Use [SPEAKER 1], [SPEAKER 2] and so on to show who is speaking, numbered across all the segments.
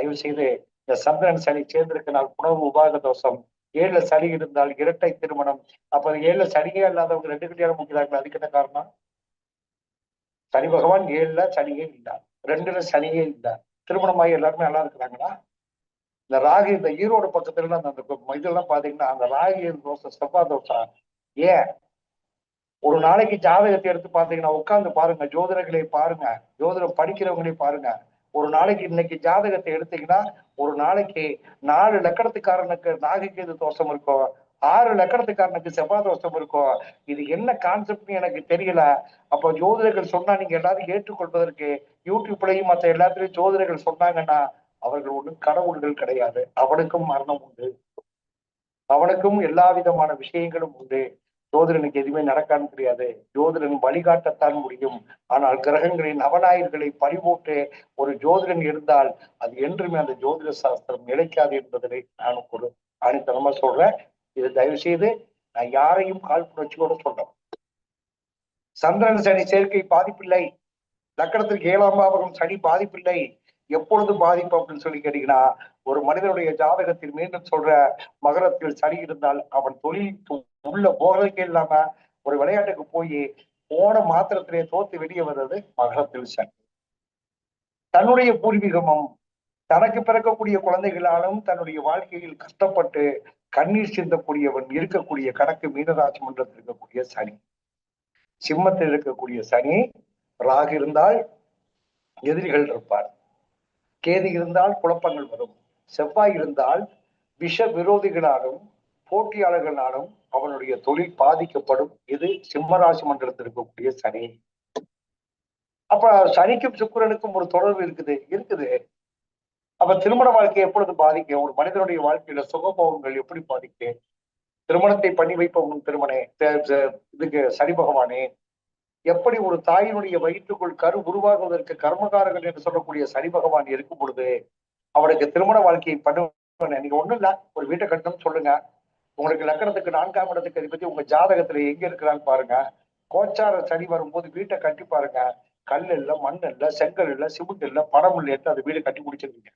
[SPEAKER 1] தயவு செய்து இந்த சந்திரன் சனி சேர்ந்திருக்கனால் உணவு உபாக தோஷம், 7ல சனி இருந்தால் இரட்டை திருமணம். அப்ப 7ல சனியே இல்லாதவங்க 2 கல்யாணம் முடிக்கிறாங்களா? அதுக்கு என்ன காரணம்? சனி பகவான் 7ல சனியே இல்ல, 2ல சனியே இல்ல, திருமணமாகி எல்லாருமே நல்லா இருக்கிறாங்களா? இந்த ராகு இந்த ஈரோடு பக்கத்துல அந்த இதெல்லாம் பாத்தீங்கன்னா அந்த ராகு தோசை செவ்வாய் தோசை. ஏன் ஒரு நாளைக்கு ஜாதகத்தை எடுத்து பாத்தீங்கன்னா உட்கார்ந்து பாருங்க, ஜோதிடர்களை பாருங்க, ஜோதிடம் படிக்கிறவங்களே பாருங்க. ஒரு நாளைக்கு இன்னைக்கு ஜாதகத்தை எடுத்தீங்கன்னா ஒரு நாளைக்கு 4 லக்கணத்துக்காரனுக்கு ராகுகேது தோஷம் இருக்கும், 6 லக்கணத்துக்காரனுக்கு செவ்வாய் தோஷம் இருக்கும். இது என்ன கான்செப்ட்னு எனக்கு தெரியல. அப்ப ஜோதிடர்கள் சொன்னா நீங்க எல்லாரும் ஏற்றுக்கொள்வதற்கு யூடியூப்லயும் மற்ற எல்லாத்துலயும் ஜோதிடர்கள் சொன்னாங்கன்னா அவர்கள் ஒன்றும் கடவுள்கள் கிடையாது. அவனுக்கும் மரணம் உண்டு, அவனுக்கும் எல்லா விதமான விஷயங்களும் உண்டு. ஜோதிடனுக்கு எதுவுமே நடக்கான்னு தெரியாது. ஜோதிடன் வழிகாட்டத்தான் முடியும். ஆனால் கிரகங்களின் நவநாயகர்களை பறிபோட்டு ஒரு ஜோதிடன் இருந்தால் அது என்றுமே அந்த ஜோதிட சாஸ்திரம் நிலைக்காது என்பதனை நான் ஒரு ஆணித்தனமா சொல்றேன். இது தயவு செய்து நான் யாரையும் காழ்ப்புணர்ச்சியோட சொல்றேன். சந்திரன் சனி சேர்க்கை பாதிப்பில்லை, லக்கணத்திற்கு 7ஆம் பாவகம் சனி பாதிப்பில்லை. எப்பொழுது பாதிப்பு அப்படின்னு சொல்லி கேட்டீங்கன்னா ஒரு மனிதனுடைய ஜாதகத்தில் மீண்டும் சொல்ற மகரத்தில் சனி இருந்தால் அவன் தொழில் உள்ள போகிறதுக்கே இல்லாம ஒரு விளையாட்டுக்கு போய் போன மாத்திரத்திலே தோத்து வெளியே வர்றது மகரத்தில் சனி. தன்னுடைய பூர்வீகமும் தனக்கு பிறக்கக்கூடிய குழந்தைகளாலும் தன்னுடைய வாழ்க்கையில் கஷ்டப்பட்டு கண்ணீர் சிந்தக்கூடியவன் இருக்கக்கூடிய கணக்கு மீனராசி மன்றத்தில் இருக்கக்கூடிய சனி. சிம்மத்தில் இருக்கக்கூடிய சனி ராகு இருந்தால் எதிரிகள் இருப்பார், கேது இருந்தால் குழப்பங்கள் வரும், செவ்வாய் இருந்தால் விஷ விரோதிகளாலும் போட்டியாளர்களாலும் அவனுடைய தொழில் பாதிக்கப்படும். இது சிம்மராசி மண்டலத்தில் இருக்கக்கூடிய சனி. அப்ப சனிக்கும் சுக்கிரனுக்கும் ஒரு தொடர்பு இருக்குது. அப்ப திருமண வாழ்க்கை எப்பொழுது பாதிக்கும்? ஒரு மனிதனுடைய வாழ்க்கையில சுகபோகங்கள் எப்படி பாதிக்கும்? திருமணத்தை பண்ணி வைப்பவன் இதுக்கு சனி பகவானே. எப்படி ஒரு தாயினுடைய வயிற்றுக்குள் கரு உருவாகுவதற்கு கர்மகாரர்கள் என்று சொல்லக்கூடிய சனி பகவான் இருக்கும் பொழுது அவனுக்கு திருமண வாழ்க்கையை பண்ணுவேன். நீங்க ஒண்ணும் இல்ல, ஒரு வீட்டை கட்டணும்னு சொல்லுங்க. உங்களுக்கு லக்கணத்துக்கு 4ஆம் இடத்துக்கு அதிபதி உங்க ஜாதகத்துல எங்க இருக்கிறான்னு பாருங்க. கோச்சார சனி வரும்போது வீட்டை கட்டி பாருங்க. கல் இல்ல, மண் இல்ல, செங்கல் இல்ல, சிமெண்ட் இல்ல, பணம் இல்லை என்று அந்த வீடு கட்டி முடிச்சிருக்கீங்க.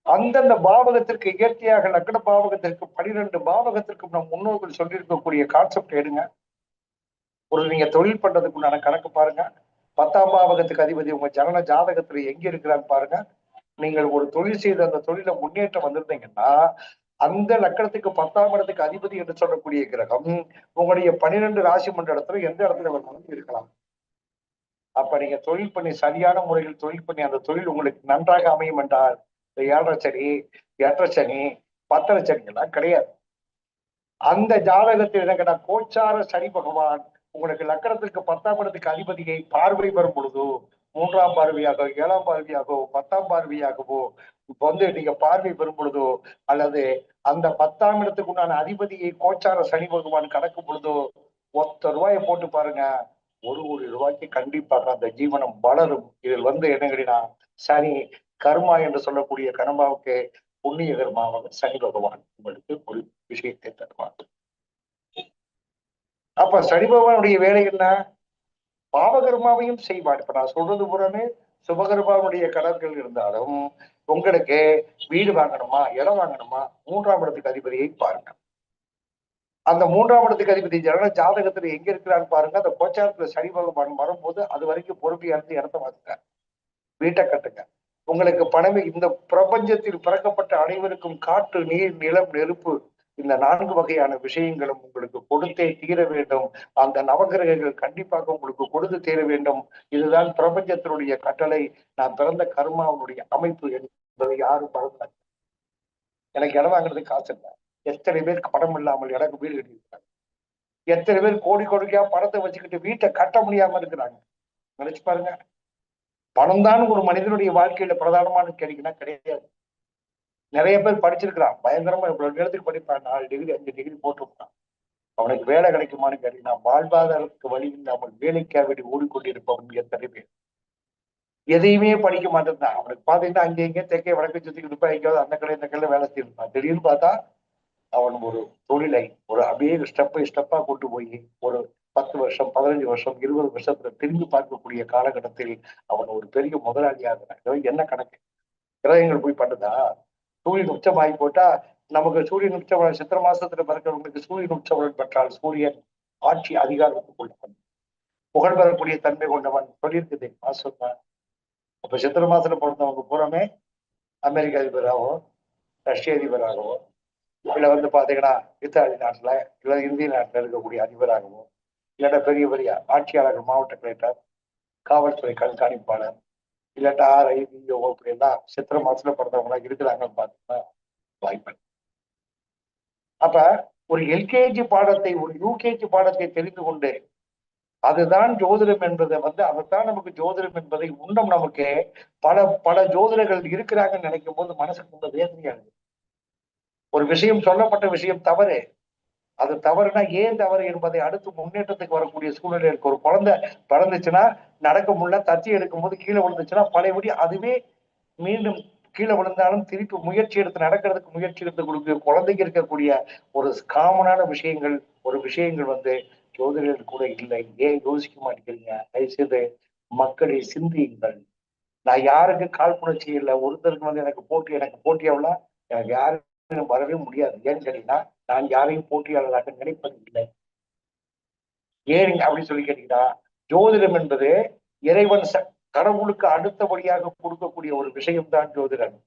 [SPEAKER 1] அந்தந்த பாவகத்திற்கு இயற்கையாக லக்கண பாவகத்திற்கு 12 பாவகத்திற்கும் நம் முன்னோர்கள் சொல்லியிருக்கக்கூடிய கான்செப்ட் எடுங்க. ஒரு நீங்க தொழில் பண்றதுக்குண்டான கணக்கு பாருங்க. 10ஆம் பாவகத்துக்கு அதிபதி உங்க ஜனன ஜாதகத்துல எங்க இருக்கிறான்னு பாருங்க. நீங்கள் ஒரு தொழில் செய்து அந்த தொழில முன்னேற்றம் வந்திருந்தீங்கன்னா அந்த லக்கணத்துக்கு 10ஆம் இடத்துக்கு அதிபதி என்று சொல்லக்கூடிய கிரகம் உங்களுடைய 12 ராசி மண்டலத்துல எந்த இடத்துல வேணாலும் இருக்கலாம். அப்ப நீங்க தொழில் பண்ணி சரியான முறையில் தொழில் பண்ணி அந்த தொழில் உங்களுக்கு நன்றாக அமையும் என்றால் இந்த 7 சனி 8 சனி 10 சனி எல்லாம் கிடையாது. அந்த ஜாதகத்தில் என்ன கோச்சார சனி பகவான் உங்களுக்கு லக்கணத்திற்கு 10ஆம் இடத்துக்கு அதிபதியை பார்வை வரும் பொழுதோ 3ஆம் பார்வையாக 7ஆம் பார்வையாகவோ 10ஆம் பார்வையாகவோ நீங்க பார்வை பெறும் பொழுதோ அல்லது அந்த 10ஆம் இடத்துக்கு உண்டான அதிபதியை கோச்சார சனி பகவான் கணக்கும் பொழுதோ ஒத்த ரூபாயை போட்டு பாருங்க, 1 கோடி ரூபாய்க்கு கண்டிப்பாக அந்த ஜீவனம் வளரும். இதில் என்ன கேட்டீங்கன்னா சனி கர்மா என்று சொல்லக்கூடிய கர்மாவுக்கு புண்ணிய கர்மாவாக சனி பகவான் உங்களுக்கு ஒரு விஷயத்தை தருவார். அப்ப சனி பகவானுடைய வேலை என்ன? பாவகர்மாவையும் செய்வார். இப்ப நான் சொல்றது பூராமே சுபகர்மாவுடைய கடன்கள் இருந்தாலும் உங்களுக்கு வீடு வாங்கணுமா, இடம் வாங்கணுமா, 3ஆம் இடத்துக்கு அதிபதியை பாருங்க. அந்த 3ஆம் இடத்துக்கு அதிபதி ஜாதகத்துல எங்க இருக்கிறான்னு பாருங்க. அந்த கோச்சாரத்துல சனி பகவான் வரும்போது அது வரைக்கும் பொறுப்பையா இருந்து இடத்த வாங்குங்க, வீட்டை கட்டுங்க. உங்களுக்கு பணமே இந்த பிரபஞ்சத்தில் பிறக்கப்பட்ட அனைவருக்கும் காற்று, நீர், நிலம், நெருப்பு இந்த 4 வகையான விஷயங்களும் உங்களுக்கு கொடுத்தே தீர வேண்டும். அந்த நவகிரகங்கள் கண்டிப்பாக உங்களுக்கு கொடுத்து தீர வேண்டும். இதுதான் பிரபஞ்சத்தினுடைய கட்டளை. நான் பிறந்த கர்மாவுடைய அமைப்பு என்பதை யாரும் மறந்தாங்க. எனக்கு இடம் வாங்குறதுக்கு காசு இல்லை. எத்தனை பேருக்கு பணம் இல்லாமல் எனக்கு வீடு கட்டியிருக்காங்க. எத்தனை பேர் கோடி கோடிக்கா பணத்தை வச்சுக்கிட்டு வீட்டை கட்ட முடியாம இருக்கிறாங்க. நினைச்சு பாருங்க. பணம் தான் ஒரு மனிதனுடைய வாழ்க்கையில பிரதானமான கேள்வினா கிடையாது. நிறைய பேர் படிச்சிருக்கிறான், பயங்கரமா இவ்வளவு நேரத்துக்கு படிப்பான், 4 டிகிரி 5 டிகிரி போட்டிருப்பான். அவனுக்கு வேலை கிடைக்குமான்னு கேட்டீங்கன்னா வாழ்வாதாரத்துக்கு வழி இல்லாமல் வேலைக்காக வேண்டி ஓடிக்கொண்டிருப்பவன் எத்தனை பேர். எதையுமே படிக்க மாட்டேன்தான். அவனுக்கு பாத்தீங்கன்னா அங்கே இங்கே தெற்கே வடக்கு சுத்திக்கிட்டு இருப்பான், எங்கேயாவது அந்த கடை இந்த கடையில வேலை செய்யிருப்பான். திடீர்னு பார்த்தா அவன் ஒரு தொழிலை ஒரு அப்படியே ஸ்டெப்பா கொண்டு போய் ஒரு 10 வருஷம் 15 வருஷம் 20 வருஷத்துல திரும்பி பார்க்கக்கூடிய காலகட்டத்தில் அவன் ஒரு பெரிய முதலாளியாக என்ன கணக்கு. கிரகங்கள் போய் பண்ணுதா? சூரியன் உச்சமாகி போட்டா நமக்கு சூரியன் உச்சம் சித்திர மாசத்துல பிறக்கிறவங்களுக்கு சூரியன் உச்சம் பெற்றால் சூரியன் ஆட்சி அதிகாரத்துக்கு உள்ளவன், புகழ் பெறக்கூடிய தன்மை கொண்டவன் சொல்லியிருக்குது மாசம். அப்ப சித்திர மாசத்துல பிறந்தவங்க பூராமே அமெரிக்க அதிபராகவோ ரஷ்ய அதிபராகவோ இல்ல பாத்தீங்கன்னா இத்தாலி நாட்டுல இல்ல இந்திய நாட்டுல இருக்கக்கூடிய அதிபராகவோ இல்லாட்டா பெரிய பெரிய ஆட்சியாளர்கள், மாவட்ட கலெக்டர், காவல்துறை கண்காணிப்பாளர், இல்லாட்டா ஆர்ஐ விஓ இப்படி எல்லாம் சித்திர மாசத்துல பிறந்தவங்க எல்லாம் இருக்கிறாங்கன்னு பாத்தீங்கன்னா வாய்ப்பு. அப்ப ஒரு எல்கேஜி பாடத்தை ஒரு யூகேஜி பாடத்தை தெரிந்து கொண்டு அதுதான் ஜோதிடம் என்பதை அதைத்தான் நமக்கு ஜோதிடம் என்பதை உண்டம் நமக்கு பல பல ஜோதிடர்கள் இருக்கிறாங்கன்னு நினைக்கும் போது மனசுக்கு ரொம்ப வேதனையா இருக்கு. ஒரு விஷயம் சொல்லப்பட்ட விஷயம் தவறு, அது தவறுனா ஏன் தவறு என்பதை அடுத்து முன்னேற்றத்துக்கு வரக்கூடிய சூழ்நிலை இருக்கு. ஒரு குழந்தை பிறந்துச்சுன்னா நடக்க முடியல, தத்தி எடுக்கும் போது கீழே விழுந்துச்சுன்னா பழையபடி அதுவே மீண்டும் கீழே விழுந்தாலும் திருப்பி முயற்சி எடுத்து நடக்கிறதுக்கு முயற்சி எடுத்து கொடுக்க குழந்தைக்கு இருக்கக்கூடிய ஒரு காமனான விஷயங்கள், ஒரு விஷயங்கள் ஜோதிடர்கள் கூட இல்லை. ஏன் யோசிக்க மாட்டேங்கிறீங்க? தயவுசெய்து மக்களை சிந்தியுங்கள். நான் யாருக்கு காழ்ப்புணர்ச்சி இல்லை, ஒருத்தருக்கு எனக்கு போட்டியாவெல்லாம் எனக்கு யாரும் வரவே முடியாது. ஏன்னு கேட்டீங்கன்னா நான் யாரையும் போட்டியாளராக நினைப்பது இல்லை. ஏன் அப்படின்னு சொல்லி கேட்டீங்கன்னா ஜோதிடம் என்பது இறைவன் கடவுளுக்கு அடுத்தபடியாக கொடுக்கக்கூடிய ஒரு விஷயம்தான் ஜோதிடம்.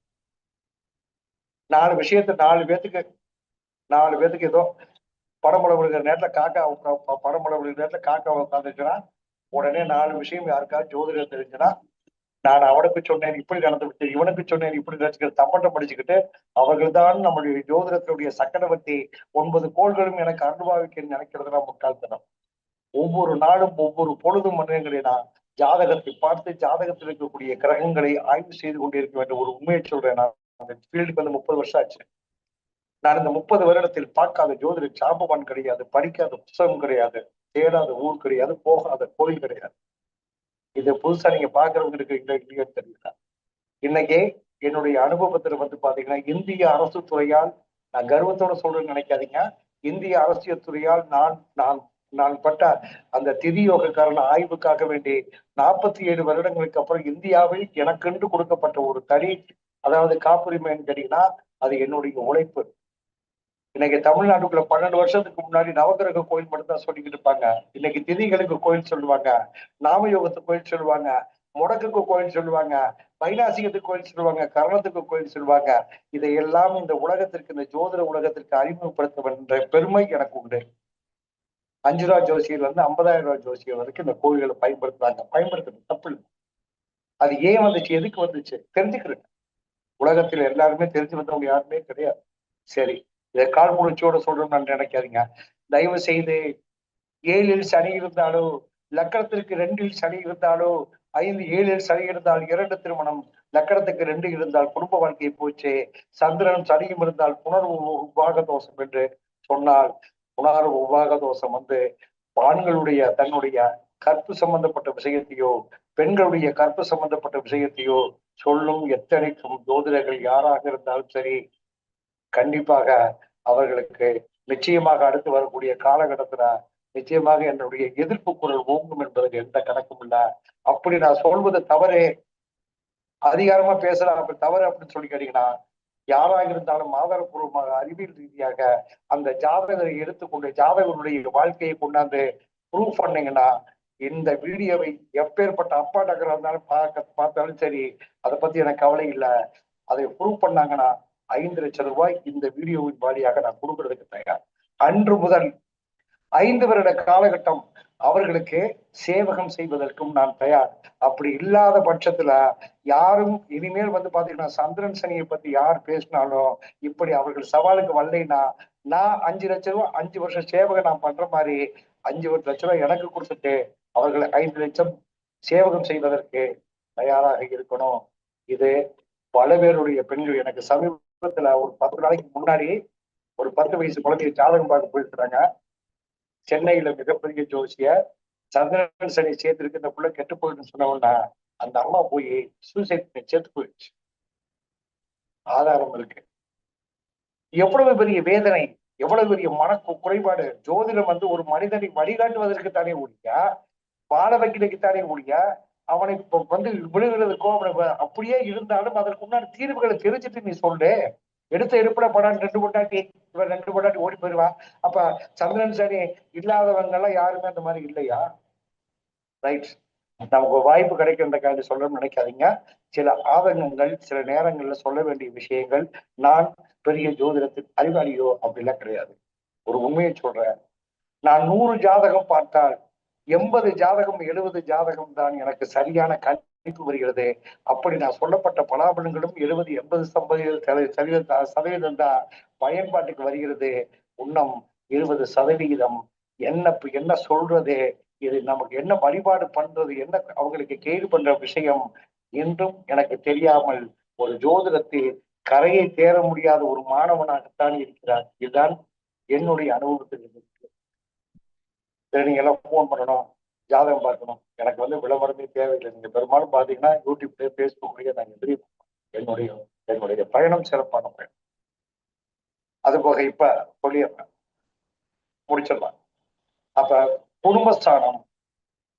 [SPEAKER 1] 4 விஷயத்த 4 பேத்துக்கு ஏதோ படமுளை விழுகிற நேரத்துல படமுளை விழுகிற நேரத்துல காக்கா உட்காந்துச்சுன்னா உடனே 4 விஷயம் யாருக்காவது ஜோதிடம் தெரிஞ்சுன்னா நான் அவனுக்கு சொன்னேன் இப்படி நடந்துவிட்டு, இவனுக்கு சொன்னேன் இப்படி நினைச்சுக்கிற தம்பட்டம் படிச்சுக்கிட்டு அவர்கள் தான் நம்முடைய ஜோதிடத்தினுடைய சக்கரவர்த்தி 9 கோள்களும் எனக்கு அனுபவிக்க நினைக்கிறதுலாம் முட்டாள்தனம். ஒவ்வொரு நாளும் ஒவ்வொரு பொழுதும் மனிதங்களா ஜாதகத்தை பார்த்து ஜாதகத்தில் இருக்கக்கூடிய கிரகங்களை ஆய்வு செய்து கொண்டிருக்க வேண்டிய ஒரு உண்மையை சொல்றேன். நான் அந்த ஃபீல்டுக்கு 30 வருஷம் ஆச்சு. நான் இந்த 30 வருடத்தில் பார்க்காத ஜோதிட சாம்பவான் கிடையாது, படிக்காத புத்தகம் கிடையாது, தேடாத ஊர் கிடையாது, போகாத கோயில் கிடையாது. இதை புதுசா நீங்க பாக்குறவங்களுக்கு இல்லையோ தெரியல. இன்னைக்கு என்னுடைய அனுபவத்துல பாத்தீங்கன்னா இந்திய அரசு துறையால், நான் கர்வத்தோட சொல்றேன்னு நினைக்காதீங்க, இந்திய அரசியல் துறையால் நான் நான் நான் பட்ட அந்த திதியோகக்காரன் ஆய்வுக்காக வேண்டி 47 வருடங்களுக்கு அப்புறம் இந்தியாவில் எனக்கென்று கொடுக்கப்பட்ட ஒரு தனி அதாவது காப்புரிமைன்னு கேட்டீங்கன்னா அது என்னுடைய உழைப்பு. இன்னைக்கு தமிழ்நாட்டுக்குள்ள 12 வருஷத்துக்கு முன்னாடி நவகிரக கோயில் மட்டும் தான் சொல்லிக்கிட்டு இருப்பாங்க. இன்னைக்கு திதிகளுக்கு கோயில் சொல்லுவாங்க, நாமயோகத்துக்கு கோயில் சொல்லுவாங்க, முடக்குக்கு கோயில் சொல்லுவாங்க, பைனாசிகத்துக்கு கோயில் சொல்லுவாங்க, கரணத்துக்கு கோயில் சொல்லுவாங்க. இதையெல்லாம் இந்த உலகத்திற்கு, இந்த ஜோதிட உலகத்திற்கு அறிமுகப்படுத்த என்ற பெருமை எனக்கு உண்டு. 5 ரூபா ஜோசியர் 50,000 ரூபாய் ஜோசியர் வரைக்கும் இந்த கோயில்களை பயன்படுத்துறது தப்பு இல்லை. அது ஏன் வந்துச்சு, எதுக்கு வந்துச்சு தெரிஞ்சுக்கிறேன். உலகத்தில் எல்லாருமே தெரிஞ்சு வந்தவங்க யாருமே கிடையாது. சரி, இதை காழ்ப்புணர்ச்சியோட சொல்றோம்னு நான் நினைக்காதீங்க. தயவு செய்து 7ல் சனி இருந்தாலோ, லக்கணத்திற்கு 2ல் சனி இருந்தாலோ, 5 7ல் சனி இருந்தால் 2 திருமணம், லக்கணத்துக்கு 2 இருந்தால் குடும்ப வாழ்க்கை போச்சு, சந்திரன் சனியும் இருந்தால் புனர்வு உபாக தோஷம் என்று சொன்னால், புனர்வு உபாக தோஷம் ஆண்களுடைய தன்னுடைய கற்பு சம்பந்தப்பட்ட விஷயத்தையோ பெண்களுடைய கற்பு சம்பந்தப்பட்ட விஷயத்தையோ சொல்லும் எத்தனைக்கும் ஜோதிடர்கள் யாராக இருந்தாலும் சரி, கண்டிப்பாக அவர்களுக்கு நிச்சயமாக அடுத்து வரக்கூடிய காலகட்டத்துல நிச்சயமாக என்னுடைய எதிர்ப்பு குரல் ஓங்கும் என்பதற்கு எந்த கணக்கும் இல்ல. அப்படி நான் சொல்வது தவறு, அதிகாரமா பேசலாம் அப்படி தவறு அப்படின்னு சொல்லி கேட்டீங்கன்னா, யாராக இருந்தாலும் ஆதாரப்பூர்வமாக அறிவியல் ரீதியாக அந்த ஜாதகரை எடுத்துக்கொண்டு ஜாதகருடைய வாழ்க்கையை கொண்டாந்து ப்ரூவ் பண்ணீங்கன்னா, இந்த வீடியோவை எப்பேற்பட்ட அப்பா டக்கரா இருந்தாலும் பார்த்தாலும் சரி, அதை பத்தி எனக்கு கவலை இல்லை. அதை ப்ரூவ் பண்ணாங்கன்னா 5 லட்சம் ரூபாய் இந்த வீடியோவின் வாரியாக நான் கொடுக்கறதுக்கு தயார். அன்று முதல் 5 வருட காலகட்டம் அவர்களுக்கு சேவகம் செய்வதற்கும் நான் தயார். அப்படி இல்லாத பட்சத்துல யாரும் இனிமேல் பாத்தீங்கன்னா சந்திரன் சனியை பத்தி யார் பேசினாலும் இப்படி அவர்கள் சவாலுக்கு வரலைன்னா நான் 5 லட்சம் ரூபாய் 5 வருஷம் சேவகம் நான் பண்ற மாதிரி 5 லட்சம் ரூபாய் எனக்கு கொடுத்துட்டு அவர்கள் 5 லட்சம் சேவகம் செய்வதற்கு தயாராக இருக்கணும். இது பல பேருடைய பெண்கள் எனக்கு சமீபத்துல ஒரு 10 நாளைக்கு முன்னாடி ஒரு 10 வயசு குழந்தைய ஜாதகம் பார்க்க போயிருக்கிறாங்க. சென்னையில மிகப்பெரிய ஜோசியர் சந்திரன் சனி சேர்த்திருக்கு, இந்த புள்ள கெட்டு போயிடுன்னு சொன்னவொன்னா அந்த அம்மா போய் சூசைட் பண்ணி சேர்த்து போயிடுச்சு. ஆதாரம் இருக்கு. எவ்வளவு பெரிய வேதனை, எவ்வளவு பெரிய மன குறைபாடு. ஜோதிடம் ஒரு மனிதனை வழிகாட்டுவதற்கு தானே ஒழிய, வாழ வைக்கிறதுக்கு தானே ஒழிய, அவனை வந்து விழுகிறதுக்கோ அவனை அப்படியே இருந்தாலும் அதற்கு முன்னாடி தீர்வுகளை தெரிஞ்சுட்டு நீ சொல்லு. எடுத்த எடுப்புல படம் 2 பொண்டாட்டி இவன் 2 பொண்டாட்டி ஓடி போயிருவா. அப்ப சந்திரன் சனி இல்லாதவங்க எல்லாம் யாருமே அந்த மாதிரி இல்லையா? ரைட். நமக்கு வாய்ப்பு கிடைக்கின்றக்காக சொல்லணும்னு நினைக்காதீங்க. சில ஆதங்கங்கள் சில நேரங்கள்ல சொல்ல வேண்டிய விஷயங்கள். நான் பெரிய ஜோதிடத்தின் அறிவாளியோ அப்படிலாம் கிடையாது. ஒரு உண்மையை சொல்றேன். நான் 100 ஜாதகம் பார்த்தால் 80 ஜாதகம் 70 ஜாதகம் தான் எனக்கு சரியான கணிப்பு வருகிறது. அப்படி நான் சொல்லப்பட்ட பலாபலன்களும் 70 80 சதவீதம் தான் பயன்பாட்டுக்கு வருகிறது. இன்னும் 20% என்ன சொல்றது, இது நமக்கு என்ன வழிபாடு பண்றது, என்ன அவங்களுக்கு கேள்வி பண்ற விஷயம் என்றும் எனக்கு தெரியாமல் ஒரு ஜோதிடத்தில் கரையை தேர முடியாத ஒரு மாணவனாகத்தான் இருக்கிறார். இதுதான் என்னுடைய அனுபவத்தில் இருக்கு. நீங்க எல்லாம் போன் பண்ணணும், ஜாதகம் பார்க்கணும். எனக்கு வந்து விளம்பரமே தேவையில்லை. நீங்க பெரும்பாலும் பாத்தீங்கன்னா யூடியூப்ல பேஸ்புக்லயே நான் என்னுடைய என்னுடைய பயணம் சிறப்பான பயணம். அது போக இப்ப சொல்லிடுறேன், முடிச்சிடலாம். அப்ப குடும்பஸ்தானம்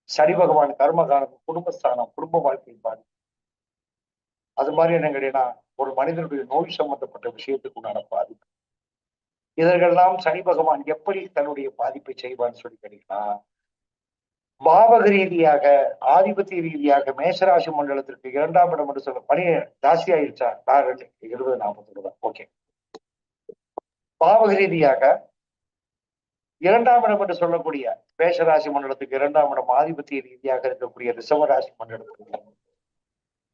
[SPEAKER 1] சனி பகவான் கர்மகாலம், குடும்பஸ்தானம் குடும்ப வாழ்க்கை பாதி. அது மாதிரி என்ன கேட்டீங்கன்னா ஒரு மனிதனுடைய நோய் சம்பந்தப்பட்ட விஷயத்துக்கு உண்டான பாதிப்பு. இதற்கெல்லாம் சனி பகவான் எப்படி தன்னுடைய பாதிப்பை செய்வான்னு சொல்லி கேட்டீங்கன்னா, பாவக ரீதியாக ஆதிபத்திய ரீதியாக மேஷராசி மண்டலத்திற்கு 2ஆம் இடம் என்று சொல்ல பணி ஜாஸ்தி ஆயிடுச்சா? 20 40 தான். ஓகே. பாவக ரீதியாக 2ஆம் இடம் என்று சொல்லக்கூடிய மேஷராசி மண்டலத்துக்கு 2ஆம் இடம் ஆதிபத்திய ரீதியாக இருக்கக்கூடிய ரிஷபராசி மண்டலத்திலையும்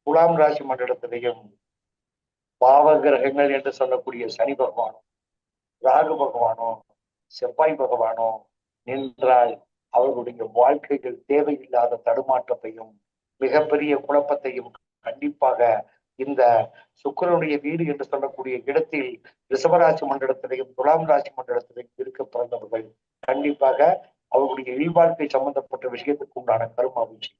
[SPEAKER 1] துலாம் ராசி மண்டலத்திலையும் பாவ கிரகங்கள் என்று சொல்லக்கூடிய சனி பகவானும் ராகு பகவானோ செவ்வாய் பகவானோ நின்றால் அவர்களுடைய வாழ்க்கைகள் தேவையில்லாத தடுமாற்றத்தையும் மிகப்பெரிய குழப்பத்தையும் கண்டிப்பாக இந்த சுக்கிரனுடைய வீடு என்று சொல்லக்கூடிய இடத்தில் ரிஷபராசி மண்டலத்திலையும் துலாம் ராசி மண்டலத்திலையும் இருக்க பிறந்தவர்கள் கண்டிப்பாக அவர்களுடைய இல்வாழ்க்கை சம்பந்தப்பட்ட விஷயத்துக்கு உண்டான கருமா வீழ்ச்சி.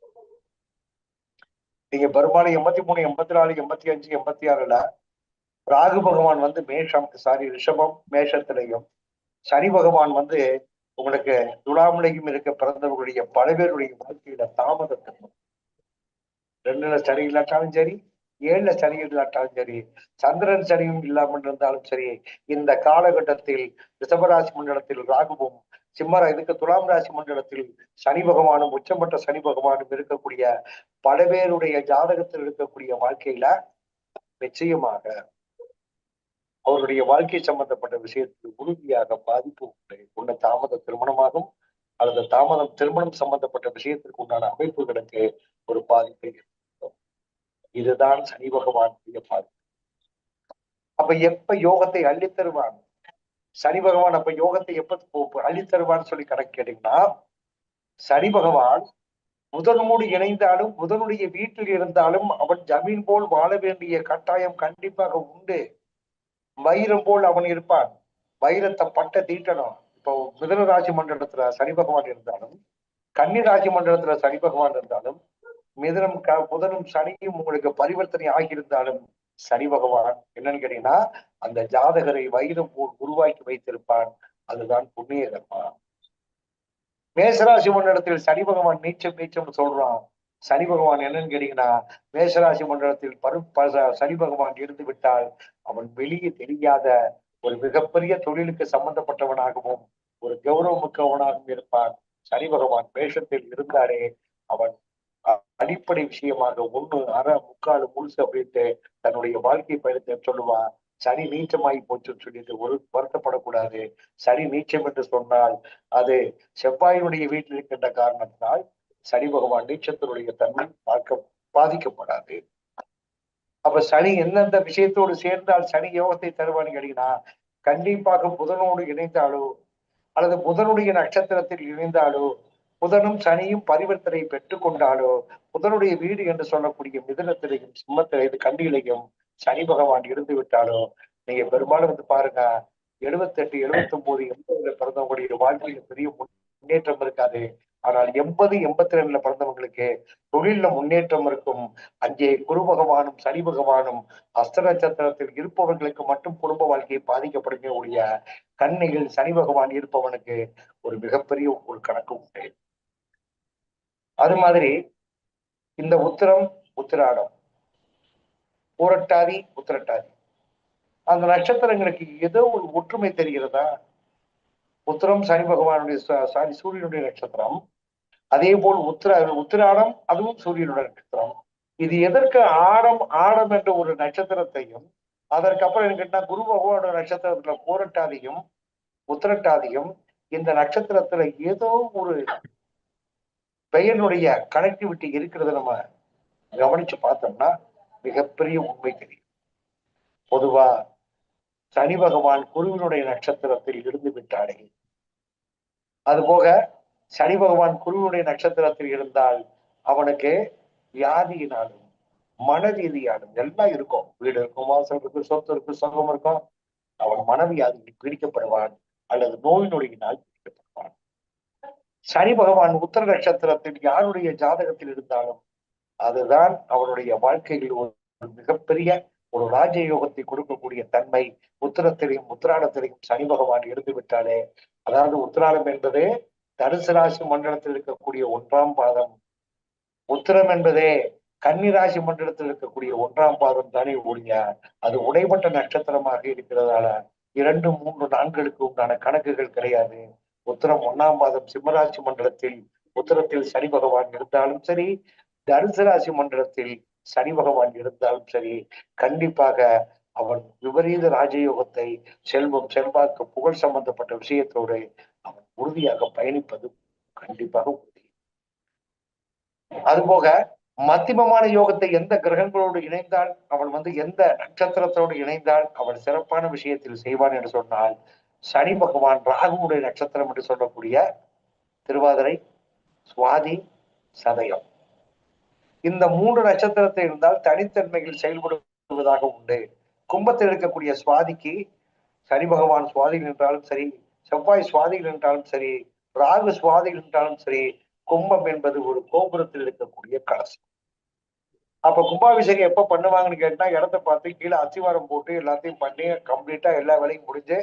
[SPEAKER 1] நீங்க பெரும்பாலும் 83 84 85 86ல ராகு பகவான் வந்து ரிஷபம் மேஷத்திலையும் சனி பகவான் வந்து உங்களுக்கு துலாமிலையும் இருக்க பிறந்தவர்களுடைய பல பேருடைய வாழ்க்கையில தாமதத்துக்கும் 2ல சனி இல்லாட்டாலும் சரி 7ல சனி இல்லாட்டாலும் சரி சந்திரன் சனியும் இல்லாமல் இருந்தாலும் சரி இந்த காலகட்டத்தில் ரிஷபராசி மண்டலத்தில் ராகுவும் இதுக்கு துலாம் ராசி மண்டலத்தில் சனி பகவானும் உச்சமற்ற சனி பகவானும் இருக்கக்கூடிய பல பேருடைய ஜாதகத்தில் இருக்கக்கூடிய வாழ்க்கையில நிச்சயமாக அவருடைய வாழ்க்கை சம்பந்தப்பட்ட விஷயத்தில் உறுதியாக பாதிப்பு உள்ள தாமத திருமணமாகும் அல்லது தாமதம் திருமணம் சம்பந்தப்பட்ட விஷயத்திற்கு உண்டான அமைப்புகளுக்கு ஒரு பாதிப்பை. இதுதான் சனி பகவானுடைய பாதிப்பு. அப்ப எப்ப யோகத்தை அள்ளித்தருவான் சனி பகவான்? அப்ப யோகத்தை எப்ப அள்ளித்தருவான்னு சொல்லி கணக்கு கேட்டீங்கன்னா, சனி பகவான் புதனோடு இணைந்தாலும் புதனுடைய வீட்டில் இருந்தாலும் அவன் ஜமீன் போல் வாழ வேண்டிய கட்டாயம் கண்டிப்பாக உண்டு. வைரம் போல் அவன் இருப்பான். வைரத்தை பட்ட தீட்டணும். இப்போ மிதுன ராசி மண்டலத்துல சனி பகவான் இருந்தாலும் கன்னி ராசி மண்டலத்துல சனி பகவான் இருந்தாலும் மிதுனம் புதனும் சனியும் உங்களுக்கு பரிவர்த்தனை ஆகியிருந்தாலும் சனி பகவான் என்னன்னு கேட்டீங்கன்னா அந்த ஜாதகரை வைரம் போல் உருவாக்கி வைத்திருப்பான். அதுதான் புண்ணிய கர்மா. மேசராசி மண்டலத்தில் சனி பகவான் நீச்சம் சொல்றான். சனி பகவான் என்னன்னு கேட்டீங்கன்னா மேஷராசி மண்டலத்தில் சனி பகவான் இருந்து விட்டால் அவன் வெளியே தெரியாத ஒரு மிகப்பெரிய தொழிலுக்கு சம்பந்தப்பட்டவனாகவும் ஒரு கௌரவமிக்கவனாகவும் இருப்பான். சனி பகவான் மேஷத்தில் இருந்தாலே அவன் அடிப்படை விஷயமாக 1 அரை முக்கால் முழுசு அப்படின்ட்டு தன்னுடைய வாழ்க்கை பயணத்தை சொல்லுவான். சனி நீச்சமாகி போச்சுன்னு சொல்லிட்டு ஒரு வருத்தப்படக்கூடாது. சனி நீச்சம் என்று சொன்னால் அது செவ்வாயினுடைய வீட்டில் இருக்கின்ற காரணத்தினால் சனி பகவான் நீச்சத்தினுடைய தன்மை பாதிக்கப்படாது. அப்ப சனி எந்தெந்த விஷயத்தோடு சேர்ந்தால் சனி யோகத்தை தருவான்னு கேட்டீங்கன்னா, கண்டிப்பாக புதனோடு இணைந்தாலோ அல்லது புதனுடைய நட்சத்திரத்தில் இணைந்தாலோ புதனும் சனியும் பரிவர்த்தனை பெற்றுக் கொண்டாலோ புதனுடைய வீடு என்று சொல்லக்கூடிய மிதுனத்திலையும் சிம்மத்திலையும் கண்டியிலையும் சனி பகவான் இருந்து விட்டாலோ நீங்க பெரும்பாலும் வந்து பாருங்க 78 79 80ல பிறந்தவங்களுடைய வாழ்க்கையில பெரிய முன்னேற்றம் இருக்காது. ஆனால் 80 82ல பிறந்தவங்களுக்கு தொழில முன்னேற்றம் இருக்கும். அங்கே குரு பகவானும் சனி பகவானும் அஸ்த நட்சத்திரத்தில் இருப்பவர்களுக்கு மட்டும் குடும்ப வாழ்க்கையை பாதிக்கப்படுமே ஒழிய கண்ணியில் சனி பகவான் இருப்பவனுக்கு ஒரு மிகப்பெரிய ஒரு கணக்கு உண்டு. அது மாதிரி இந்த உத்திரம் உத்திராடம், பூரட்டாதி உத்திரட்டாதி, அந்த நட்சத்திரங்களுக்கு ஏதோ ஒரு ஒற்றுமை தெரிகிறதா? உத்திரம் சனி பகவானுடைய சாரி சூரியனுடைய நட்சத்திரம். அதே போல் உத்திராடம் அதுவும் சூரியனுடைய நட்சத்திரம். இது எதற்கு ஆடம் என்ற ஒரு நட்சத்திரத்தையும், அதற்கப்புறம் என்ன குரு பகவானுடைய நட்சத்திரத்துல பூரட்டாதியும் உத்திரட்டாதியும், இந்த நட்சத்திரத்துல ஏதோ ஒரு பெயருடைய கனெக்டிவிட்டி இருக்கிறத நம்ம கவனிச்சு பார்த்தோம்னா மிகப்பெரிய உண்மை தெரியும். பொதுவா சனி பகவான் குருவினுடைய நட்சத்திரத்தில் இருந்து விட்டாரே, அதுபோக சனி பகவான் குருவினுடைய நட்சத்திரத்தில் இருந்தால் அவனுக்கு வியாதியினாலும் மன ரீதியாலும் எல்லாம் இருக்கும். வீடு இருக்கும், வாசல் இருக்கு, சொத்து இருக்கு, சொந்தம் இருக்கும். அவன் மனவியாதியில் பீடிக்கப்படுவான் அல்லது நோய் நொடியினால் பீடிக்கப்படுவான். சனி பகவான் உத்தர நட்சத்திரத்தில் யாருடைய ஜாதகத்தில் இருந்தாலும் அதுதான் அவனுடைய வாழ்க்கையில் ஒரு மிகப்பெரிய ஒரு ராஜயோகத்தை கொடுக்கக்கூடிய தன்மை. உத்திரத்திலையும் உத்திராடத்திலையும் சனி பகவான் இருந்து விட்டாலே, அதாவது உத்திராடம் என்பது தனுசு ராசி மண்டலத்தில் இருக்கக்கூடிய 1ஆம் பாதம், உத்திரம் என்பதே கன்னிராசி மண்டலத்தில் இருக்கக்கூடிய 1ஆம் பாதம் தானே ஒழிய அது உடைப்பட்ட நட்சத்திரமாக இருக்கிறதால 2, 3, 4களுக்கு உண்டான கணக்குகள் கிடையாது. உத்திரம் 1ஆம் பாதம் சிம்மராசி மண்டலத்தில் உத்திரத்தில் சனி பகவான் இருந்தாலும் சரி, தனுசு ராசி மண்டலத்தில் சனி பகவான் இருந்தாலும் சரி, கண்டிப்பாக அவன் விபரீத ராஜயோகத்தை, செல்வம், செல்வாக்கு, புகழ் சம்பந்தப்பட்ட விஷயத்தோடு அவன் உறுதியாக பயணிப்பது கண்டிப்பாக உறுதி. அதுபோக மத்தியமமான யோகத்தை எந்த கிரகங்களோடு இணைந்தால் அவன் எந்த நட்சத்திரத்தோடு இணைந்தால் அவன் சிறப்பான விஷயத்தில் செய்வான் என்று சொன்னால், சனி பகவான் ராகுவுடைய நட்சத்திரம் என்று சொல்லக்கூடிய திருவாதிரை, சுவாதி, சதயம், இந்த 3 நட்சத்திரத்தை இருந்தால் தனித்தன்மையில் செயல்படுவதாக உண்டு. கும்பத்தில் இருக்கக்கூடிய சுவாதிக்கு சனி பகவான் சுவாதியில் நின்றாலும் சரி, செவ்வாய் சுவாதியில் நின்றாலும் சரி, ராகு சுவாதியில் நின்றாலும் சரி, கும்பம் என்பது ஒரு கோபுரத்தில் இருக்கக்கூடிய கலசம். அப்ப கும்பாபிஷேகம் எப்ப பண்ணுவாங்கன்னு கேட்டா, இடத்த பார்த்து கீழே அஸ்திவாரம் போட்டு எல்லாத்தையும் பண்ணி கம்ப்ளீட்டா எல்லா வேலையும் முடிஞ்சு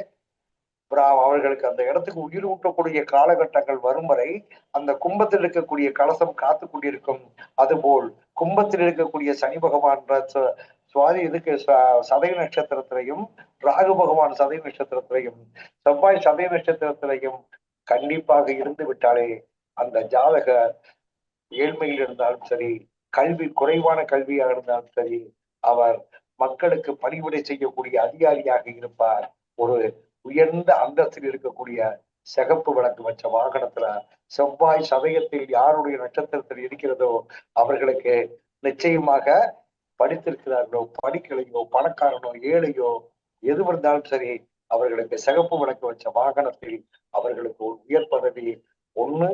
[SPEAKER 1] அவர்களுக்கு அந்த இடத்துக்கு உயிர் ஊட்டக்கூடிய காலகட்டங்கள் வரும் வரை அந்த கும்பத்தில் இருக்கக்கூடிய கலசம் காத்து கொண்டிருக்கும். அதுபோல் கும்பத்தில் இருக்கக்கூடிய சனி பகவான் சுவாதி இதுக்கு சதய நட்சத்திரத்திலையும், ராகு பகவான் சதய நட்சத்திரத்திலையும், செவ்வாய் சதய நட்சத்திரத்திலையும் கண்டிப்பாக இருந்து விட்டாலே அந்த ஜாதக ஏழ்மையில் இருந்தாலும் சரி, கல்வி குறைவான கல்வியாக இருந்தாலும் சரி, அவர் மக்களுக்கு பணிவிடை செய்யக்கூடிய அதிகாரியாக இருப்பார். ஒரு உயர்ந்த அந்தஸ்தில் இருக்கக்கூடிய சிகப்பு விளக்கு வச்ச வாகனத்துல செவ்வாய் சதயத்தில் யாருடைய நட்சத்திரத்தில் இருக்கிறதோ அவர்களுக்கு நிச்சயமாக படித்திருக்கிறார்களோ, படிக்கலையோ, பணக்காரனோ, ஏழையோ எது இருந்தாலும் சரி, அவர்களுக்கு சிகப்பு விளக்கு வச்ச வாகனத்தில் அவர்களுக்கு ஒரு உயர் பதவி, ஒண்ணு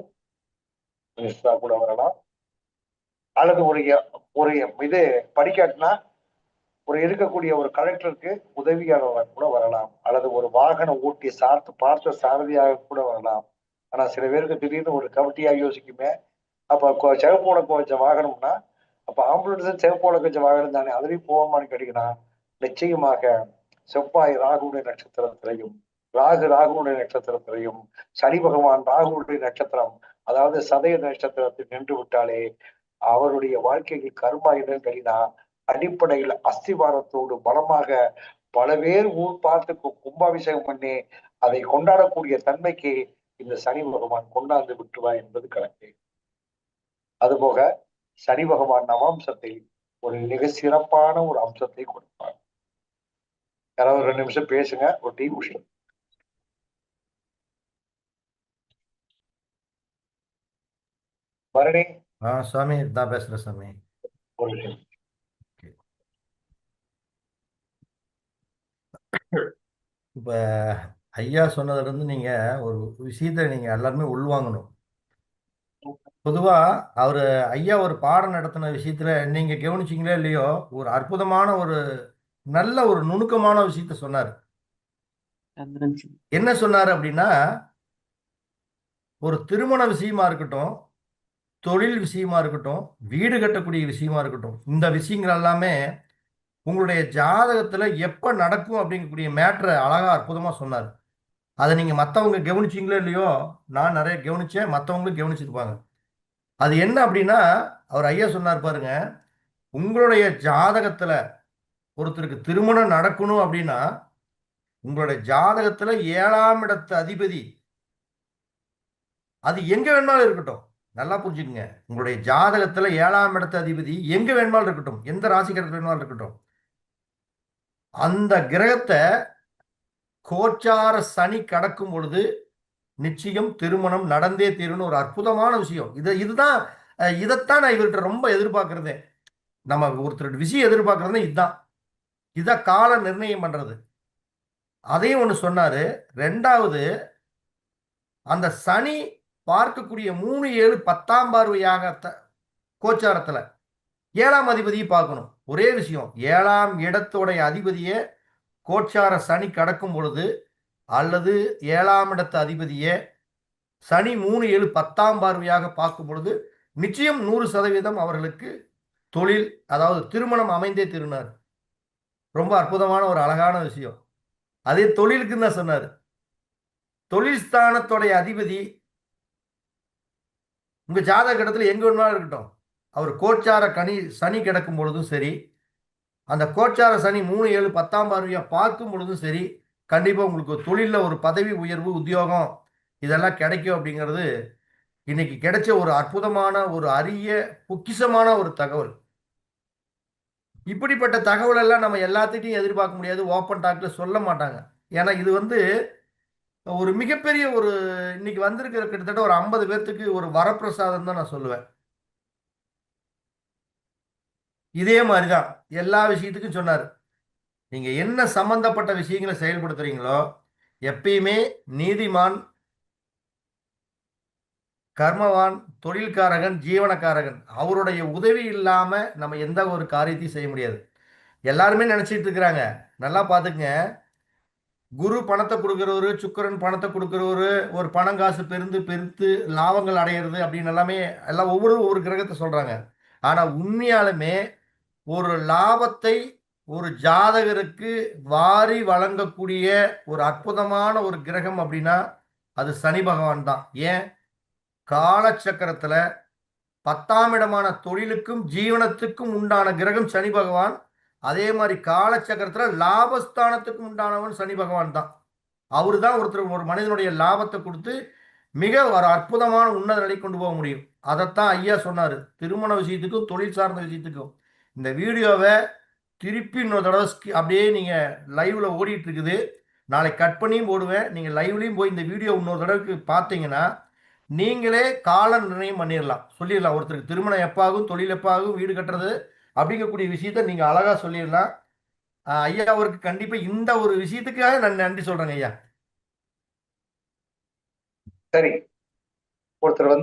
[SPEAKER 1] மினிஸ்டரா கூட வரலாம், அல்லது ஒரு இது படிக்காட்டினா ஒரு இருக்கக்கூடிய ஒரு கலெக்டருக்கு உதவியாளராக கூட வரலாம், அல்லது ஒரு வாகன ஓட்டிய பார்த்த சாரதியாக கூட வரலாம். ஆனா சில பேருக்கு திடீர்னு ஒரு கவட்டியாக யோசிக்குமே, அப்ப சிவப்பு உலக வச்ச வாகனம்னா அப்ப ஆம்புலன்ஸ் சிவப்பு உலக வச்ச வாகனம் தானே, அதுலயும் போவோமான்னு கேட்டீங்கன்னா நிச்சயமாக செவ்வாய் ராகுடைய நட்சத்திரத்திலையும், ராகுடைய நட்சத்திரத்திலையும், சனி பகவான் ராகுடைய நட்சத்திரம், அதாவது சதய நட்சத்திரத்தில் நின்று விட்டாலே அவருடைய வாழ்க்கையில் கர்மா இடங்களினா அடிப்படையில் அஸ்திவாரத்தோடு பலமாக பல பேர் ஊர் பார்த்து கும்பாபிஷேகம் பண்ணி அதை கொண்டாடக்கூடிய தன்மைக்கு இந்த சனி பகவான் கொண்டாந்து விட்டுவார் என்பது கணக்கு. அதுபோக சனி பகவான் நவாம்சத்தில் ஒரு மிக சிறப்பான ஒரு அம்சத்தை கொடுப்பார். யாராவது 2 நிமிஷம் பேசுங்க, ஒரு டீ குடிச்சு. பரணி
[SPEAKER 2] சுவாமி தான் பேசுறேன் சாமி.
[SPEAKER 1] ஒரு நிமிஷம்.
[SPEAKER 2] இப்ப ஐயா சொன்னதுல இருந்து நீங்க ஒரு விஷயத்த நீங்க எல்லாருமே உள்வாங்கணும். பொதுவா அவரு ஐயா ஒரு பாடம் நடத்தின விஷயத்துல நீங்க கவனிச்சீங்களோ இல்லையோ, ஒரு அற்புதமான ஒரு நல்ல ஒரு நுணுக்கமான விஷயத்த சொன்னார். என்ன சொன்னார் அப்படின்னா, ஒரு திருமண விஷயமா இருக்கட்டும், தொழில் விஷயமா இருக்கட்டும், வீடு கட்டக்கூடிய விஷயமா இருக்கட்டும், இந்த விஷயங்கள் எல்லாமே உங்களுடைய ஜாதகத்துல எப்ப நடக்கும் அப்படிங்கக்கூடிய மேட்ரை அழகா அற்புதமா சொன்னார். அதை நீங்க மற்றவங்க கவனிச்சீங்களோ இல்லையோ, நான் நிறைய கவனிச்சேன், மற்றவங்களும் கவனிச்சிருப்பாங்க. அது என்ன அப்படின்னா, அவர் ஐயா சொன்னார் பாருங்க, உங்களுடைய ஜாதகத்துல ஒருத்தருக்கு திருமணம் நடக்கணும் அப்படின்னா உங்களுடைய ஜாதகத்துல 7ஆம் இடத்து அதிபதி அது எங்க வேணுமாலும் இருக்கட்டும். நல்லா புரிஞ்சுக்கங்க, உங்களுடைய ஜாதகத்துல 7ஆம் இடத்து அதிபதி எங்க வேணுமாலும் இருக்கட்டும், எந்த ராசிக்கரத்துல வேணுமாலும் இருக்கட்டும், அந்த கிரகத்தை கோச்சார சனி கடக்கும் பொழுது நிச்சயம் திருமணம் நடந்தே தீரும்னு ஒரு அற்புதமான விஷயம். இதுதான் இதைத்தான் நான் இவர்கிட்ட ரொம்ப எதிர்பார்க்கிறதே. நம்ம ஒருத்தர் விஷயம் எதிர்பார்க்கறதுன்னா இதான் கால நிர்ணயம் பண்றது. அதையும் ஒன்று சொன்னாரு. ரெண்டாவது, அந்த சனி பார்க்கக்கூடிய 3 7 10ஆம் பார்வையாக கோச்சாரத்துல 7ஆம் அதிபதியை பார்க்கணும். ஒரே விஷயம், 7ஆம் இடத்துடைய அதிபதியை கோச்சார சனி கடக்கும் பொழுது அல்லது 7ஆம் இடத்து அதிபதியை சனி 3 7 10ஆம் பார்வையாக பார்க்கும் பொழுது நிச்சயம் 100% அவர்களுக்கு தொழில், அதாவது திருமணம் அமைந்தே திருநார். ரொம்ப அற்புதமான ஒரு அழகான விஷயம். அதே தொழிலுக்குன்னு தான் சொன்னார். தொழில் ஸ்தானத்துடைய அதிபதி உங்க ஜாதக இடத்துல எங்க வேணுமாலும் இருக்கட்டும், அவர் கோச்சார சனி கிடக்கும் பொழுதும் சரி, அந்த கோச்சார சனி 3 7 10ஆம் பார்வையா பார்க்கும் பொழுதும் சரி, கண்டிப்பா உங்களுக்கு தொழில ஒரு பதவி உயர்வு, உத்தியோகம் இதெல்லாம் கிடைக்கும் அப்படிங்கிறது இன்னைக்கு கிடைச்ச ஒரு அற்புதமான, ஒரு அரிய பொக்கிஷமான ஒரு தகவல். இப்படிப்பட்ட தகவல் எல்லாம் நம்ம எல்லாத்திட்டையும் எதிர்பார்க்க முடியாது, ஓப்பன் டாக்ல சொல்ல மாட்டாங்க. ஏன்னா இது ஒரு மிகப்பெரிய ஒரு இன்னைக்கு வந்திருக்கிற கிட்டத்தட்ட ஒரு 50 பேர்த்துக்கு ஒரு வரப்பிரசாதம் தான் நான் சொல்லுவேன். இதே மாதிரிதான் எல்லா விஷயத்துக்கும் சொன்னார். நீங்க என்ன சம்பந்தப்பட்ட விஷயங்களை செயல்படுத்துறீங்களோ எப்பயுமே நீதிமான், கர்மவான், தொழில்காரகன், ஜீவனக்காரகன் அவருடைய உதவி இல்லாம நம்ம எந்த ஒரு காரியத்தையும் செய்ய முடியாது. எல்லாருமே நினைச்சிட்டு இருக்கிறாங்க, நல்லா பாத்துக்கங்க, குரு பணத்தை கொடுக்கிறவரு, சுக்கிரன் பணத்தை கொடுக்கிறவரு, ஒரு பணம் காசு பெருத்து லாபங்கள் அடையிறது அப்படின்னு எல்லாமே எல்லாம் ஒவ்வொரு கிரகத்தை சொல்றாங்க. ஆனா உண்மையாலுமே ஒரு லாபத்தை ஒரு ஜாதகருக்கு வாரி வழங்கக்கூடிய ஒரு அற்புதமான ஒரு கிரகம் அப்படின்னா அது சனி பகவான் தான். ஏன், காலச்சக்கரத்துல 10ஆம் இடமான தொழிலுக்கும் ஜீவனத்துக்கும் உண்டான கிரகம் சனி பகவான். அதே மாதிரி காலச்சக்கரத்துல லாபஸ்தானத்துக்கும் உண்டானவன் சனி பகவான் தான். அவரு தான் ஒரு மனிதனுடைய லாபத்தை கொடுத்து மிக ஒரு அற்புதமான உன்னத நிலை கொண்டு போக முடியும். அதைத்தான் ஐயா சொன்னாரு, திருமண விஷயத்துக்கும் தொழில் சார்ந்த விஷயத்துக்கும். இந்த வீடியோவை திருப்பி இன்னொரு தடவை அப்படியே நீங்க லைவ்ல ஓடிட்டு இருக்குது, நாளை கட் பண்ணியும் போடுவேன், நீங்க லைவ்லயும் போய் இந்த வீடியோ இன்னொரு தடவைக்கு பார்த்தீங்கன்னா நீங்களே கால நிர்ணயம் பண்ணிடலாம், சொல்லிடலாம் ஒருத்தருக்கு திருமணம் எப்பாகும், தொழில் எப்பாகும், வீடு கட்டுறது அப்படிங்கக்கூடிய விஷயத்த நீங்க அழகா சொல்லிடலாம். ஐயா அவருக்கு கண்டிப்பா இந்த ஒரு விஷயத்துக்காக நான் நன்றி சொல்றேங்க ஐயா.
[SPEAKER 1] சரி, ஒருத்தர்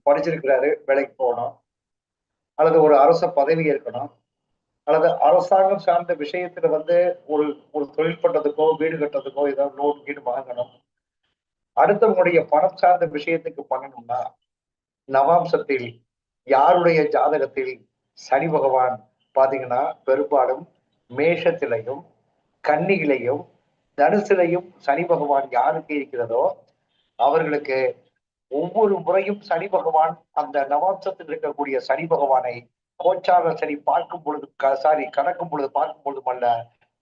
[SPEAKER 1] படிச்சிருக்கிறாரு, வேலைக்கு போகணும், அல்லது ஒரு அரச பதவி இருக்கணும், அல்லது அரசாங்கம் சார்ந்த விஷயத்துல ஒரு ஒரு தொழில் பண்றதுக்கோ வீடு கட்டுறதுக்கோ ஏதாவது லோன் கீடு வாங்கணும், அடுத்தவங்களுடைய பணம் சார்ந்த விஷயத்துக்கு பண்ணணும்னா நவாம்சத்தில் யாருடைய ஜாதகத்தில் சனி பகவான் பாத்தீங்கன்னா பெரும்பாலும் மேஷத்திலையும் கன்னியிலையும் தனுசிலையும் சனி பகவான் யாருக்கு இருக்கிறதோ அவர்களுக்கு ஒவ்வொரு முறையும் சனி பகவான் அந்த நவாம்சத்தில் இருக்கக்கூடிய சனி பகவானை கோச்சார சனி பார்க்கும் பொழுது கடக்கும் பொழுது பார்க்கும் பொழுதும் அல்ல,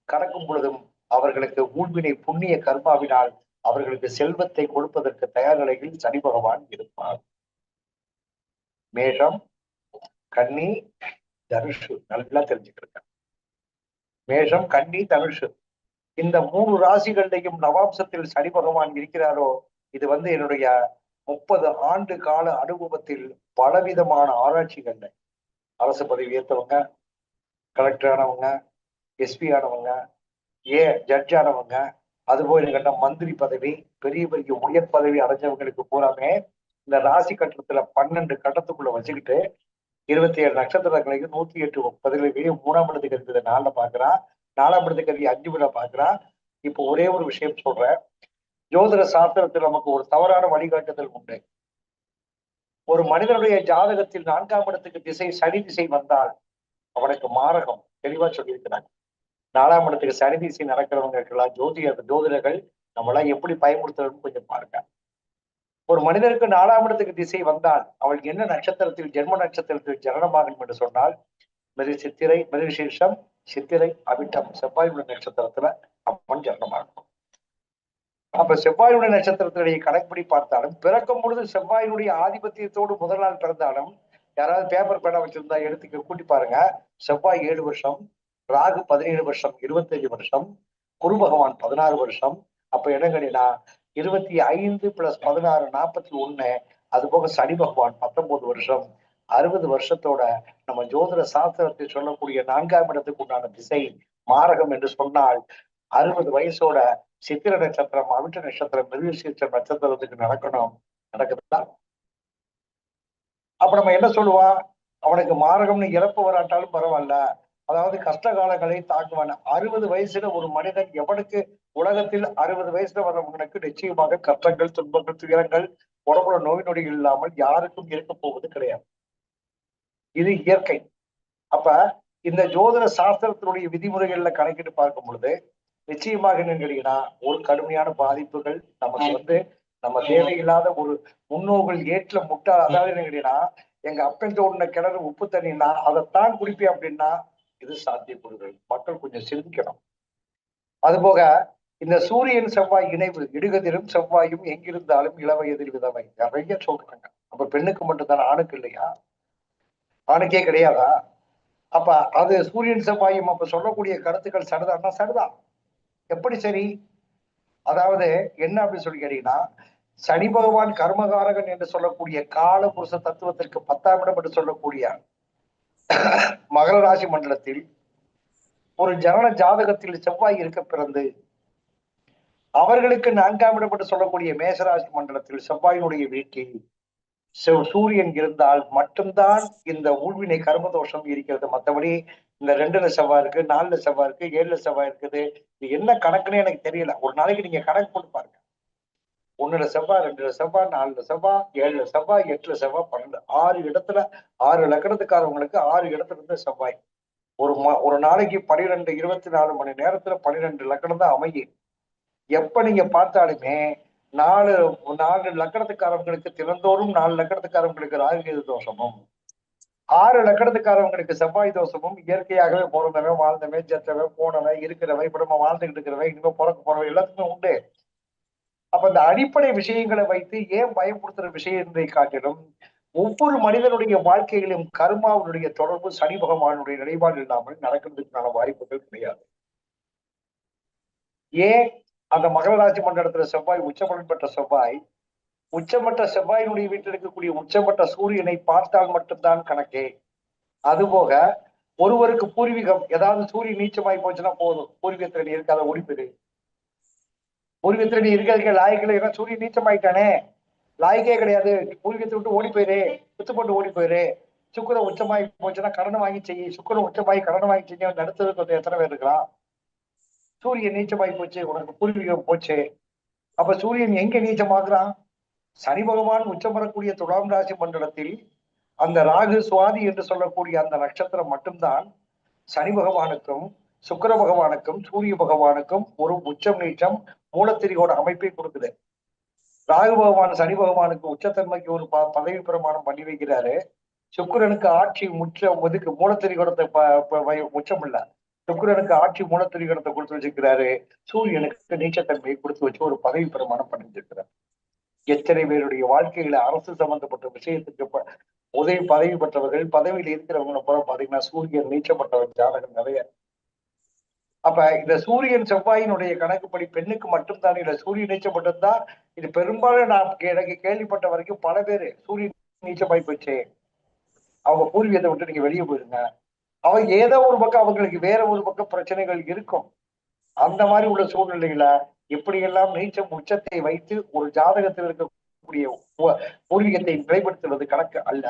[SPEAKER 1] கடக்கும் பொழுதும் அவர்களுக்கு ஊழ்வினை புண்ணிய கர்மாவினால் அவர்களுக்கு செல்வத்தை கொடுப்பதற்கு தயார் நிலையில் சனி பகவான் இருப்பார். மேஷம், கன்னி, தனுஷு நல்லா தெரிஞ்சுக்கிருக்க. மேஷம், கன்னி, தனுஷு இந்த 3 ராசிகள்லையும் நவாம்சத்தில் சனி பகவான் இருக்கிறாரோ இது என்னுடைய 30 ஆண்டு கால அனுபவத்தில் பலவிதமான ஆராய்ச்சிகள்ல அரசு பதவி ஏற்றவங்க, கலெக்டர் ஆனவங்க, எஸ்பி ஆனவங்க, ஜட்ஜ் ஆனவங்க, அதுபோல் என்கிட்ட மந்திரி பதவி, பெரிய பெரிய உயர் பதவி அடைஞ்சவங்களுக்கு பூராமே இந்த ராசி கட்டத்துல 12 கட்டத்துக்குள்ள வச்சுக்கிட்டு 27 நட்சத்திரங்களையும் 108 பதிவுகளையும் 3ஆம் இடத்துக்கு இருக்கிற 4 பாக்குறான், 4ஆம் இடத்துக்கு இருக்கிற 5 விட பாக்குறான். இப்போ ஒரே ஒரு விஷயம் சொல்றேன், ஜோதிட சாஸ்திரத்தில் நமக்கு ஒரு தவறான வழிகாட்டுதல் உண்டு. ஒரு மனிதனுடைய ஜாதகத்தில் 4ஆம் இடத்துக்கு திசை சனி திசை வந்தால் அவனுக்கு மாரகம் தெளிவா சொல்லியிருக்கிறாங்க. 4ஆம் இடத்துக்கு சனி திசை நடக்கிறவங்க இருக்கலாம், ஜோதிடர்கள் நம்மளாம் எப்படி பயமுறுத்துறதுன்னு கொஞ்சம் பாருங்க. ஒரு மனிதருக்கு 4ஆம் இடத்துக்கு திசை வந்தால் அவள் என்ன நட்சத்திரத்தில் ஜென்ம நட்சத்திரத்தில் ஜனனமாகும் என்று சொன்னால் மிருகசீரிஷம், சித்திரை, அவிட்டம், செவ்வாயுடைய நட்சத்திரத்துல அவன் ஜனனமாகும். அப்ப செவ்வாயுடைய நட்சத்திரத்தினுடைய கணக்குப்படி பார்த்தாலும் பிறக்கும் பொழுது செவ்வாயினுடைய ஆதிபத்தியத்தோடு முதல் நாள் பிறந்தாலும், யாராவது பேப்பர் பேனா வச்சிருந்தா எடுத்துக்க கூட்டி பாருங்க. செவ்வாய் 7 வருஷம், ராகு 17 வருஷம், 25 வருஷம், குரு பகவான் 16 வருஷம். அப்ப என்னங்கன்னா 25 + 16 41. அது போக சனி பகவான் 19 வருஷம். 60 வருஷத்தோட நம்ம ஜோதிட சாஸ்திரத்தை சொல்லக்கூடிய 4ஆம் இடத்துக்கு உண்டான திசை மாரகம் என்று சொன்னால் 60 வயசோட சித்திர நட்சத்திரம், அவிட்ட நட்சத்திரம், மிருகசீரிஷம் நட்சத்திரத்துக்கு நடக்கணும். நடக்குதா? அப்ப நம்ம என்ன சொல்லுவோம்? அவனுக்கு மாரகம்னு இறப்பு வராட்டாலும் பரவாயில்ல, அதாவது கஷ்ட காலங்களை தாக்குவான். 60 வயசுல ஒரு மனிதன் எவனுக்கு உலகத்தில் 60 வயசுல வர்றவங்களுக்கு நிச்சயமாக கஷ்டங்கள், துன்பங்கள், துயரங்கள், உடம்புல நோய் நொடிகள் இல்லாமல் யாருக்கும் இருக்க போவது கிடையாது. இது இயற்கை. அப்ப இந்த ஜோதிட சாஸ்திரத்தினுடைய விதிமுறைகள்ல கணக்கிட்டு பார்க்கும் பொழுது நிச்சயமாக என்னன்னா ஒரு கடுமையான பாதிப்புகள் நமக்கு நம்ம தேவையில்லாத ஒரு முன்னோர்கள் ஏற்ற முட்டா. அதாவது என்னன்னா எங்க அப்பன் தோண்டின கிணறு உப்பு தண்ணின்னா அதைத்தான் குடிப்பேன் அப்படின்னா இது சாத்தியப்படுகிறது. மக்கள் கொஞ்சம் சிந்திக்கணும். அதுபோக இந்த சூரியன் செவ்வாய் இணைவு, இடுகதிரும் செவ்வாயும் எங்கிருந்தாலும் இளவயதில் விதவை நிறைய சொல்றாங்க. அப்ப பெண்ணுக்கு மட்டும்தானே, ஆணுக்கு இல்லையா? ஆணுக்கே கிடையாதா? அப்ப அது சூரியன் செவ்வாயும் அப்ப சொல்லக்கூடிய கருத்துக்கள் சரிதான்னா சரிதான். எப்படி சரி? அதாவது என்ன அப்படின்னு சொல்லி கேட்டீங்கன்னா, சனி பகவான் கர்மகாரகன் என்று சொல்லக்கூடிய கால புருஷ தத்துவத்திற்கு 10ஆம் இடம் என்று சொல்லக்கூடிய மகர ராசி மண்டலத்தில் ஒரு ஜனன ஜாதகத்தில் செவ்வாய் இருக்க பிறந்து அவர்களுக்கு 4ஆம் இடம் என்று சொல்லக்கூடிய மேசராசி மண்டலத்தில் செவ்வாயினுடைய வீட்டில் சூரியன் இருந்தால் மட்டும்தான் இந்த ஊழ்வினை கர்மதோஷம் இருக்கிறது. மற்றபடி இந்த 2ல செவ்வாய் இருக்கு, 4ல செவ்வாய் இருக்கு, 7ல செவ்வாய் இருக்குது, இது என்ன கணக்குன்னு எனக்கு தெரியல. ஒரு நாளைக்கு நீங்க கணக்கு போட்டு பாருங்க. 1ல செவ்வாய், 2ல செவ்வாய், 4ல செவ்வாய், 7ல செவ்வாய், 8ல செவ்வாய், 12, 6 இடத்துல 6 லக்கணத்துக்காரவங்களுக்கு 6 இடத்துல இருந்து செவ்வாய். ஒரு நாளைக்கு 12 24 மணி நேரத்துல 12 லக்கணம் தான் அமையும். எப்ப நீங்க பார்த்தாலுமே 4 லக்கணத்துக்காரவங்களுக்கு தினந்தோறும் 4 லக்கணத்துக்காரவங்களுக்கு ராகுகேது தோஷமும், 6 லக்கணத்துக்காரவங்களுக்கு செவ்வாய் தோஷமும் இயற்கையாகவே பிறந்தவன், வாழ்ந்தவன், செத்தவன், போனவன், இருக்கிறவன், இப்ப நம்ம வாழ்ந்துகிட்டு இருக்கிறவன், இனிமே பிறக்க போறவன் எல்லாத்துக்குமே உண்டு. அப்ப இந்த அடிப்படை விஷயங்களை வைத்து ஏன் பயப்படுத்துற விஷயத்தை காட்டிலும் ஒவ்வொரு மனிதனுடைய வாழ்க்கையிலும் கர்மாவுடைய தொடர்பு சனி பகவானுடைய நிலைப்பாடு இல்லாமல் நடக்கிறதுக்கான வாய்ப்புகள் கிடையாது. ஏன் அந்த மகர ராசி மண்டலத்துல செவ்வாய் உச்சபலன் பெற்ற செவ்வாய், உச்சமற்ற செவ்வாயினுடைய வீட்டில் இருக்கக்கூடிய உச்சமற்ற சூரியனை பார்த்தால் மட்டும்தான் கணக்கே. அதுபோக ஒருவருக்கு பூர்வீகம் ஏதாவது சூரியன் நீச்சமாய் போச்சுன்னா போதும், பூர்வீகத்திரடி இருக்காத ஒழிப்புது. பூர்வீகத்திரடி இருக்கிறதுக்கு லாய்க்கில் ஏன்னா சூரியன் நீச்சமாயிட்டானே, லாய்க்கே கிடையாது, பூர்வீகத்தை விட்டு ஓடி போயிரு, வித்து போட்டு ஓடி போயிரு. சுக்கரம் உச்சமாயி போச்சுன்னா கடனை வாங்கி செய்ய, சுக்கரம் உச்சமாயி கடனை வாங்கி செய்ய அடுத்தது கொஞ்சம் எத்தனை பேர் இருக்கலாம்? சூரியன் நீச்சமாயி போச்சு, உனக்கு பூர்வீகம் போச்சு. அப்ப சூரியன் எங்க நீச்சமாகுறான்? சனி பகவான் உச்சம் பெறக்கூடிய துலாம் ராசி மண்டலத்தில் அந்த ராகு சுவாதி என்று சொல்லக்கூடிய அந்த நட்சத்திரம் மட்டும்தான் சனி பகவானுக்கும் சுக்கிர பகவானுக்கும் சூரிய பகவானுக்கும் ஒரு உச்சம் நீச்சம் மூலத்திரியோட அமைப்பை கொடுக்குது. ராகு பகவான் சனி பகவானுக்கு உச்சத்தன்மைக்கு ஒரு பதவி பிரமாணம் பண்ணி வைக்கிறாரு. சுக்கிரனுக்கு ஆட்சி ஒதுக்கு மூலத்திரிகோணத்தை உச்சம் இல்ல, சுக்கிரனுக்கு ஆட்சி மூலத்திரிகோணத்தை கொடுத்து வச்சிருக்கிறாரு. சூரியனுக்கு நீச்சத்தன்மையை கொடுத்து வச்சு ஒரு பதவி பிரமாணம் பண்ணி வச்சிருக்கிறார். எத்தனை பேருடைய வாழ்க்கையில அரசு சம்பந்தப்பட்ட விஷயத்துக்கு உதவி பதவி பெற்றவர்கள், பதவியில் இருக்கிறவங்க போல பாத்தீங்கன்னா சூரியன் நீச்சப்பட்டவர் ஜாதகம் நிறைய. அப்ப இந்த சூரியன் செவ்வாயினுடைய கணக்குப்படி பெண்ணுக்கு மட்டும்தான் இல்ல, சூரியன் நீச்சப்பட்டதுதான். இது பெரும்பாலும் நான் எனக்கு கேள்விப்பட்ட வரைக்கும் பல பேரு சூரியன் நீச்சமாய் போச்சு, அவங்க பூர்வீகத்தை விட்டு நீங்க வெளியே போயிருங்க, அவங்க ஏதோ ஒரு பக்கம் அவங்களுக்கு வேற ஒரு பக்கம் பிரச்சனைகள் இருக்கும். அந்த மாதிரி உள்ள சூழ்நிலையில எப்படியெல்லாம் நீச்சம் உச்சத்தை வைத்து ஒரு ஜாதகத்தில் இருக்கக்கூடிய பூர்வீகத்தை நிலைப்படுத்துவது கணக்கு அல்ல.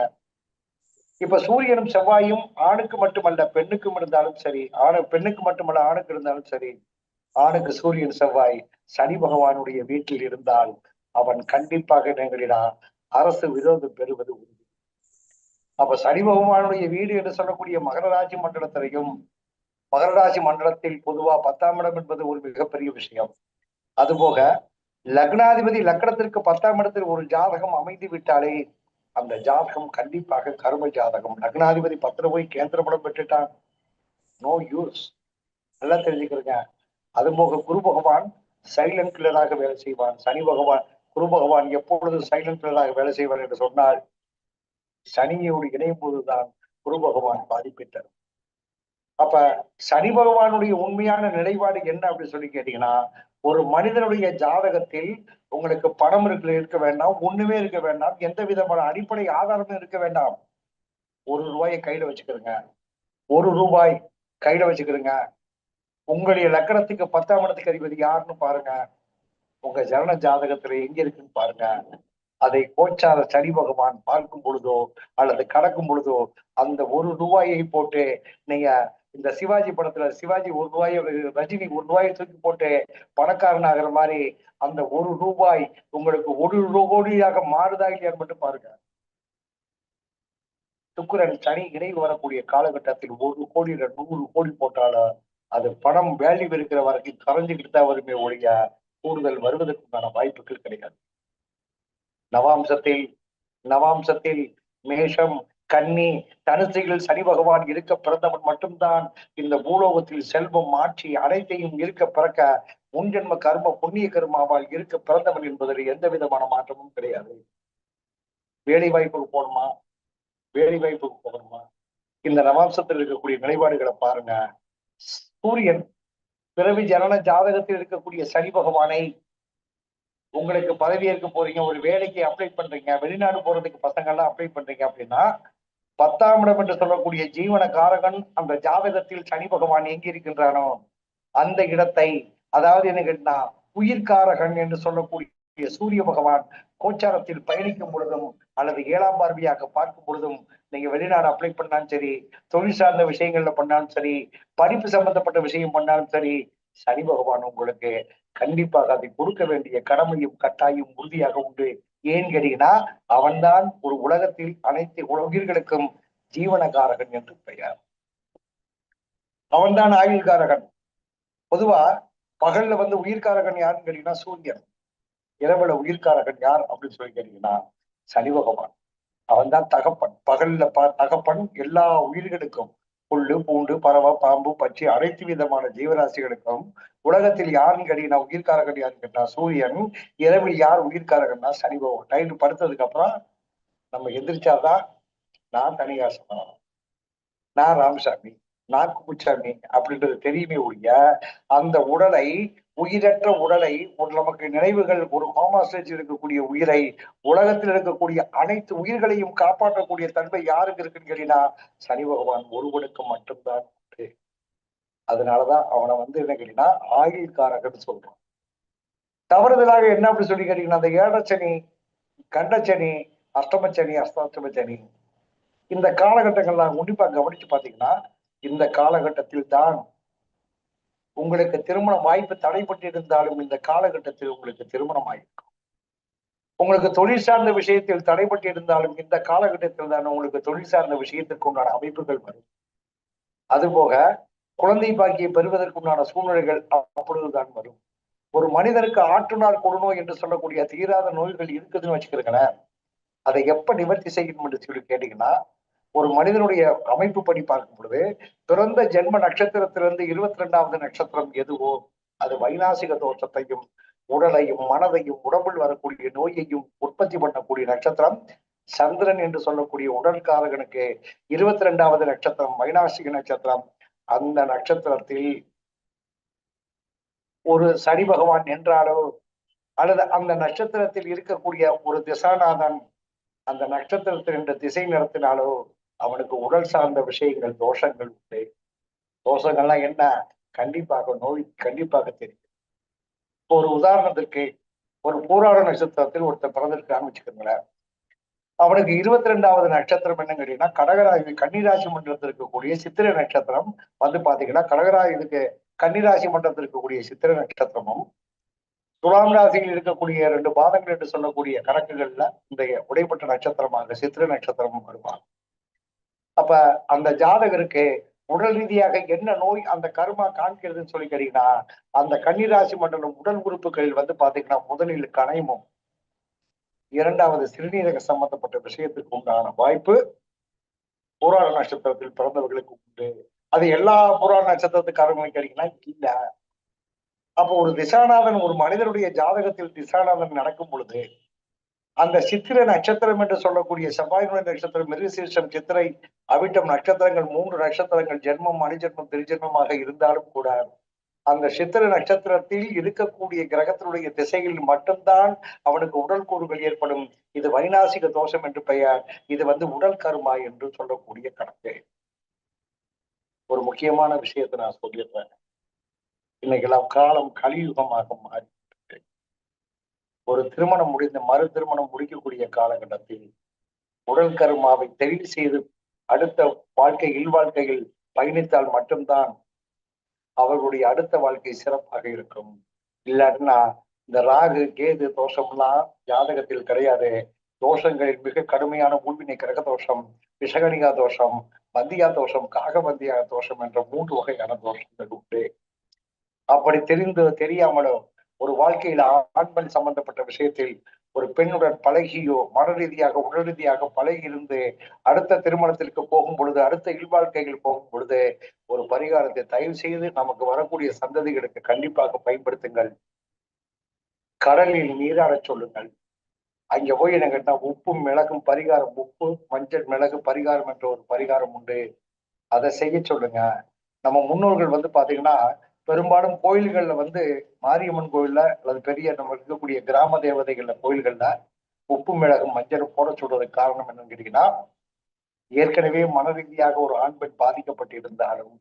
[SPEAKER 1] இப்ப சூரியனும் செவ்வாயும் ஆணுக்கு மட்டுமல்ல பெண்ணுக்கும் இருந்தாலும் சரி, பெண்ணுக்கு மட்டுமல்ல ஆணுக்கு இருந்தாலும் சரி, ஆணுக்கு சூரியன் செவ்வாய் சனி பகவானுடைய வீட்டில் இருந்தால் அவன் கண்டிப்பாக எங்களிடா அரசு விரோதம் பெறுவது உறுதி. அப்ப சனி பகவானுடைய வீடு என்று சொல்லக்கூடிய மகர ராசி மண்டலத்திலையும், மகர ராசி மண்டலத்தில் பொதுவா 10ஆம் இடம் என்பது ஒரு மிகப்பெரிய விஷயம். அதுபோக லக்னாதிபதி லக்னத்திற்கு 10ஆம் இடத்தில் ஒரு ஜாதகம் அமைந்து விட்டாலே அந்த ஜாதகம் கண்டிப்பாக கர்ம ஜாதகம். லக்னாதிபதி 10ல போய் கேந்திர பலம் பெற்றுட்டான், நோ யூஸ். நல்லா தெரிஞ்சுக்கிறேங்க. அது போக குரு பகவான் சைலண்ட் கில்லராக வேலை செய்வான். சனி பகவான் குரு பகவான் எப்பொழுது சைலண்ட் கில்லராக வேலை செய்வார் என்று சொன்னால் சனியோடு இணையும் போதுதான் குரு பகவான் பாதிப்பை தரும். அப்ப சனி பகவானுடைய உண்மையான நிலைப்பாடு என்ன அப்படின்னு சொல்லி கேட்டீங்கன்னா, ஒரு மனிதனுடைய ஜாதகத்தில் உங்களுக்கு பணம் இருக்க வேண்டாம், ஒண்ணுமே இருக்க வேண்டாம், எந்த விதமான அடிப்படை ஆதாரமும் இருக்க வேண்டாம். ₹1 கையில வச்சுக்கிறங்க, ₹1 கையில வச்சுக்கிறங்க. உங்களுடைய லக்கணத்துக்கு 10ஆம் இடத்துக்கு அதிபதி யாருன்னு பாருங்க. உங்க ஜனன ஜாதகத்துல எங்க இருக்குன்னு பாருங்க. அதை கோச்சார சனி பகவான் பார்க்கும் பொழுதோ அல்லது கடக்கும் பொழுதோ அந்த ₹1 போட்டு நீங்க இந்த சிவாஜி படத்துல சிவாஜி ₹1, ரஜினி ₹1 தூக்கி போட்டு பணக்காரன் ஆகிற மாதிரி அந்த ₹1 உங்களுக்கு 1 கோடியாக மாறுதா இல்லையான்னு மட்டும் பாருங்க. சுக்கிரன் சனி இணைவு வரக்கூடிய காலகட்டத்தில் 1 கோடி 100 கோடி போட்டாலும் அது பணம் வேல்யூ இருக்கிற வரைக்கும் கரைஞ்சுக்கிட்டு தான் வருமே ஒழிய கூடுதல் வருவதற்குண்டான வாய்ப்புகள் கிடையாது. நவாம்சத்தில் மேஷம், கன்னி, தனுசுகள் சனி பகவான் இருக்க பிறந்தவன் மட்டும்தான் இந்த பூலோகத்தில் செல்வம், ஆட்சி அனைத்தையும் இருக்க பிறக்க முன்ஜென்ம கர்ம புண்ணிய கர்மாவால் இருக்க பிறந்தவன் என்பதில் எந்த விதமான மாற்றமும் கிடையாது. வேலை வாய்ப்புக்கு போகணுமா, வேலை வாய்ப்புக்கு போகணுமா, இந்த நவாம்சத்தில் இருக்கக்கூடிய நிலைப்பாடுகளை பாருங்க. சூரியன் பிறவி ஜனன ஜாதகத்தில் இருக்கக்கூடிய சனி பகவானை உங்களுக்கு பதவி ஏற்க போறீங்க, ஒரு வேலைக்கு அப்ளை பண்றீங்க, வெளிநாடு போறதுக்கு பசங்க எல்லாம் அப்ளை பண்றீங்க அப்படின்னா 10ஆம் இடம் என்று சொல்லக்கூடிய ஜீவன காரகன் அந்த ஜாதகத்தில் சனி பகவான் எங்க இருக்கின்றானோ அந்த இடத்தை, அதாவது என்ன கேட்டா உயிர்காரகன் என்று சொல்லக்கூடிய சூரிய பகவான் கோச்சாரத்தில் பயணிக்கும் பொழுதும் அல்லது 7ஆம் பார்வையாக பார்க்கும் பொழுதும் நீங்க வெளிநாடு அப்ளை பண்ணாலும் சரி, தொழில் சார்ந்த விஷயங்கள்ல பண்ணாலும் சரி, படிப்பு சம்பந்தப்பட்ட விஷயம் பண்ணாலும் சரி, சனி பகவான் உங்களுக்கு கண்டிப்பாக அதை கொடுக்க வேண்டிய கடமையும் கட்டாயம் உறுதியாக உண்டு. ஏன் கேட்டீங்கன்னா அவன்தான் ஒரு உலகத்தில் அனைத்து உயிர்களுக்கும் ஜீவனகாரகன் என்று பெயர். அவன்தான் ஆயுள்காரகன். பொதுவா பகல்ல உயிர்காரகன் யாருன்னு கேட்டீங்கன்னா சூரியன். இரவுல உயிர்காரகன் யார் அப்படின்னு சொல்லி கேட்டீங்கன்னா சனி பகவான். அவன்தான் தகப்பன். பகல்ல தகப்பன் எல்லா உயிர்களுக்கும், புல்லு, பூண்டு, பறவை, பாம்பு, பட்சி அனைத்து விதமான ஜீவராசிகளுக்கும். உலகத்தில் யாருன்னு கேட்டீங்கன்னா உயிர்காரகன் யாருன்னு கேட்டா சூரியன். இரவில் யார் உயிர்காரகன்னா சனி பகவான். நைட்டு படுத்ததுக்கு அப்புறம் நம்ம எந்திரிச்சாதான் நான் தனிகாசனம், நான் ராமசாமி, நான் குப்புச்சாமி அப்படின்றது தெரியுமே ஒழிய அந்த உடலை, உயிரற்ற உடலை, நமக்கு நினைவுகள் ஒரு ஹோமாஸ்டேஜ் இருக்கக்கூடிய உயிரை, உலகத்தில் இருக்கக்கூடிய அனைத்து உயிர்களையும் காப்பாற்றக்கூடிய தன்மை யாருக்கு இருக்குன்னு கேட்டீங்கன்னா சனி பகவான் ஒருவனுக்கு மட்டும்தான் உண்டு. அதனாலதான் அவனை என்ன கேட்டீங்கன்னா ஆயுள்காரகன்னு சொல்றான். தவறுதலாக என்ன அப்படி சொல்லி கேட்டீங்கன்னா அந்த 7 சனி, கண்டச்சனி, அஷ்டமச்சனி, அஷ்டாஷ்டம சனி இந்த காலகட்டங்கள்லாம் உன்னிப்பா கவனிச்சு பாத்தீங்கன்னா இந்த காலகட்டத்தில் தான் உங்களுக்கு திருமண வாய்ப்பு தடைப்பட்டு இருந்தாலும் இந்த காலகட்டத்தில் உங்களுக்கு திருமணம் ஆயிருக்கும். உங்களுக்கு தொழில் சார்ந்த விஷயத்தில் தடைப்பட்டு இருந்தாலும் இந்த காலகட்டத்தில் தான் உங்களுக்கு தொழில் சார்ந்த விஷயத்திற்கு உண்டான அமைப்புகள் வரும். அதுபோக குழந்தை பாக்கியை பெறுவதற்குண்டான சூழ்நிலைகள் அப்பொழுதுதான் வரும். ஒரு மனிதனுக்கு ஆற்றுநாள் கொடுநோய் என்று சொல்லக்கூடிய தீராத நோய்கள் இருக்குதுன்னு வச்சுக்கிறீங்களேன், அதை எப்ப நிவர்த்தி செய்யணும் என்று சொல்லி கேட்டீங்கன்னா ஒரு மனிதனுடைய அமைப்பு படி பார்க்கும் பொழுது பிறந்த ஜென்ம நட்சத்திரத்திலிருந்து 22வது நட்சத்திரம் எதுவோ அது வைநாசிக தோற்றத்தையும் உடலையும் மனதையும் உடம்பில் வரக்கூடிய நோயையும் உற்பத்தி பண்ணக்கூடிய நட்சத்திரம் சந்திரன் என்று சொல்லக்கூடிய உடல்காரகனுக்கு 22வது நட்சத்திரம் வைநாசிக நட்சத்திரம். அந்த நட்சத்திரத்தில் ஒரு சனி பகவான் என்றாலோ அல்லது அந்த நட்சத்திரத்தில் இருக்கக்கூடிய ஒரு திசாநாதன் அந்த நட்சத்திரத்தில் என்ற திசை நடத்தினாலோ அவனுக்கு உடல் சார்ந்த விஷயங்கள் தோஷங்கள் உண்டு. தோஷங்கள்லாம் என்ன? கண்டிப்பாக நோய் கண்டிப்பாக தெரியும். இப்போ ஒரு உதாரணத்திற்கு ஒரு பூராட நட்சத்திரத்தில் ஒருத்தர் பிறந்திருக்கான்னு வச்சுக்கோங்களேன். அவனுக்கு 22வது நட்சத்திரம் என்னன்னு கேட்டீங்கன்னா கடகராசி, கன்னிராசி மண்டலத்தில் இருக்கக்கூடிய சித்திரை நட்சத்திரம் பாத்தீங்கன்னா இதுக்கு கன்னிராசி மண்டலத்தில் இருக்கக்கூடிய சித்திரை நட்சத்திரமும் துலாம் ராசியில் இருக்கக்கூடிய 2 பாதங்கள் என்று சொல்லக்கூடிய கணக்குகள்ல இந்த உடைப்பட்ட நட்சத்திரமாக சித்திரை நட்சத்திரமும் வருவாங்க. அப்ப அந்த ஜாதகருக்கு உடல் ரீதியாக என்ன நோய் அந்த கர்மா காண்கிறதுன்னு சொல்லி கேட்டீங்கன்னா, அந்த கன்னிராசி மண்டலம் உடல் உறுப்புகளில் வந்து பாத்தீங்கன்னா, முதலில் கணையமும், இரண்டாவது சிறுநீரக சம்பந்தப்பட்ட விஷயத்திற்கு உண்டான வாய்ப்பு பூராட நட்சத்திரத்தில் பிறந்தவர்களுக்கு உண்டு. அது எல்லா பூராட நட்சத்திரத்துக்காரங்களும் கேட்டீங்கன்னா இல்ல. அப்போ ஒரு திசாநாதன் ஒரு மனிதனுடைய ஜாதகத்தில் திசாநாதன் நடக்கும் பொழுது அந்த சித்திரை நட்சத்திரம் என்று சொல்லக்கூடிய செவ்வாயினுடைய நட்சத்திரம், மிருகசீரிஷம், சித்திரை, அவிட்டம் நட்சத்திரங்கள் 3 நட்சத்திரங்கள் ஜென்மம், மணிஜென்மம், திருஜென்மமாக இருந்தாலும் கூட அந்த சித்திரை நட்சத்திரத்தில் இருக்கக்கூடிய கிரகத்தினுடைய திசைகளில் மட்டும்தான் அவனுக்கு உடல் கூறுகள் ஏற்படும். இது வைநாசிக தோஷம் என்று பெயர். இது வந்து உடல் கருமா என்று சொல்லக்கூடிய கணக்கு. ஒரு முக்கியமான விஷயத்தை நான் சொல்லிடுறேன். இன்னைக்கெல்லாம் காலம் கலியுகமாக மாறி ஒரு திருமணம் முடிந்து மறு திருமணம் முடிக்கக்கூடிய காலகட்டத்தில் உடல் கருமாவை தெரிவு செய்து அடுத்த வாழ்க்கை இல்வாழ்க்கையில் பயணித்தால் மட்டும்தான் அவர்களுடைய அடுத்த வாழ்க்கை சிறப்பாக இருக்கும். இல்லாட்டினா இந்த ராகு கேது தோஷம்லாம் ஜாதகத்தில் கிடையாது. தோஷங்களில் மிக கடுமையான ஊழ்வினை கிரக தோஷம், விஷகணிகா தோஷம், மந்தியா தோஷம், காகமந்தியா தோஷம் என்ற 3 வகையான தோஷங்கள் உண்டு. அப்படி தெரியாமலோ ஒரு வாழ்க்கையில ஆண்மண் சம்பந்தப்பட்ட விஷயத்தில் ஒரு பெண்ணுடன் பழகியோ மன ரீதியாக உடல் ரீதியாக பழகி இருந்து அடுத்த திருமணத்திற்கு போகும் பொழுது அடுத்த இல்வாழ்க்கைகள் போகும் பொழுது ஒரு பரிகாரத்தை தயவு செய்து நமக்கு வரக்கூடிய சந்ததிகளுக்கு கண்டிப்பாக பயன்படுத்துங்கள். கடலில் நீராடச் சொல்லுங்கள். அங்க போய் என்ன கேட்டா உப்பும் மிளகும் பரிகாரம், உப்பு மஞ்சள் மிளகு பரிகாரம் என்ற ஒரு பரிகாரம் உண்டு. அதை செய்ய சொல்லுங்க. நம்ம முன்னோர்கள் வந்து பாத்தீங்கன்னா பெரும்பாலும் கோயில்கள்ல வந்து மாரியம்மன் கோயில்ல அல்லது பெரிய நம்ம இருக்கக்கூடிய கிராம தேவதைகள்ல கோயில்கள்ல உப்பு மிளகும் மஞ்சளும் போட சொல்றதுக்கு காரணம் என்னன்னு கேட்டீங்கன்னா, ஏற்கனவே மன ரீதியாக ஒரு ஆண் பெண் பாதிக்கப்பட்டு இருந்தாலும்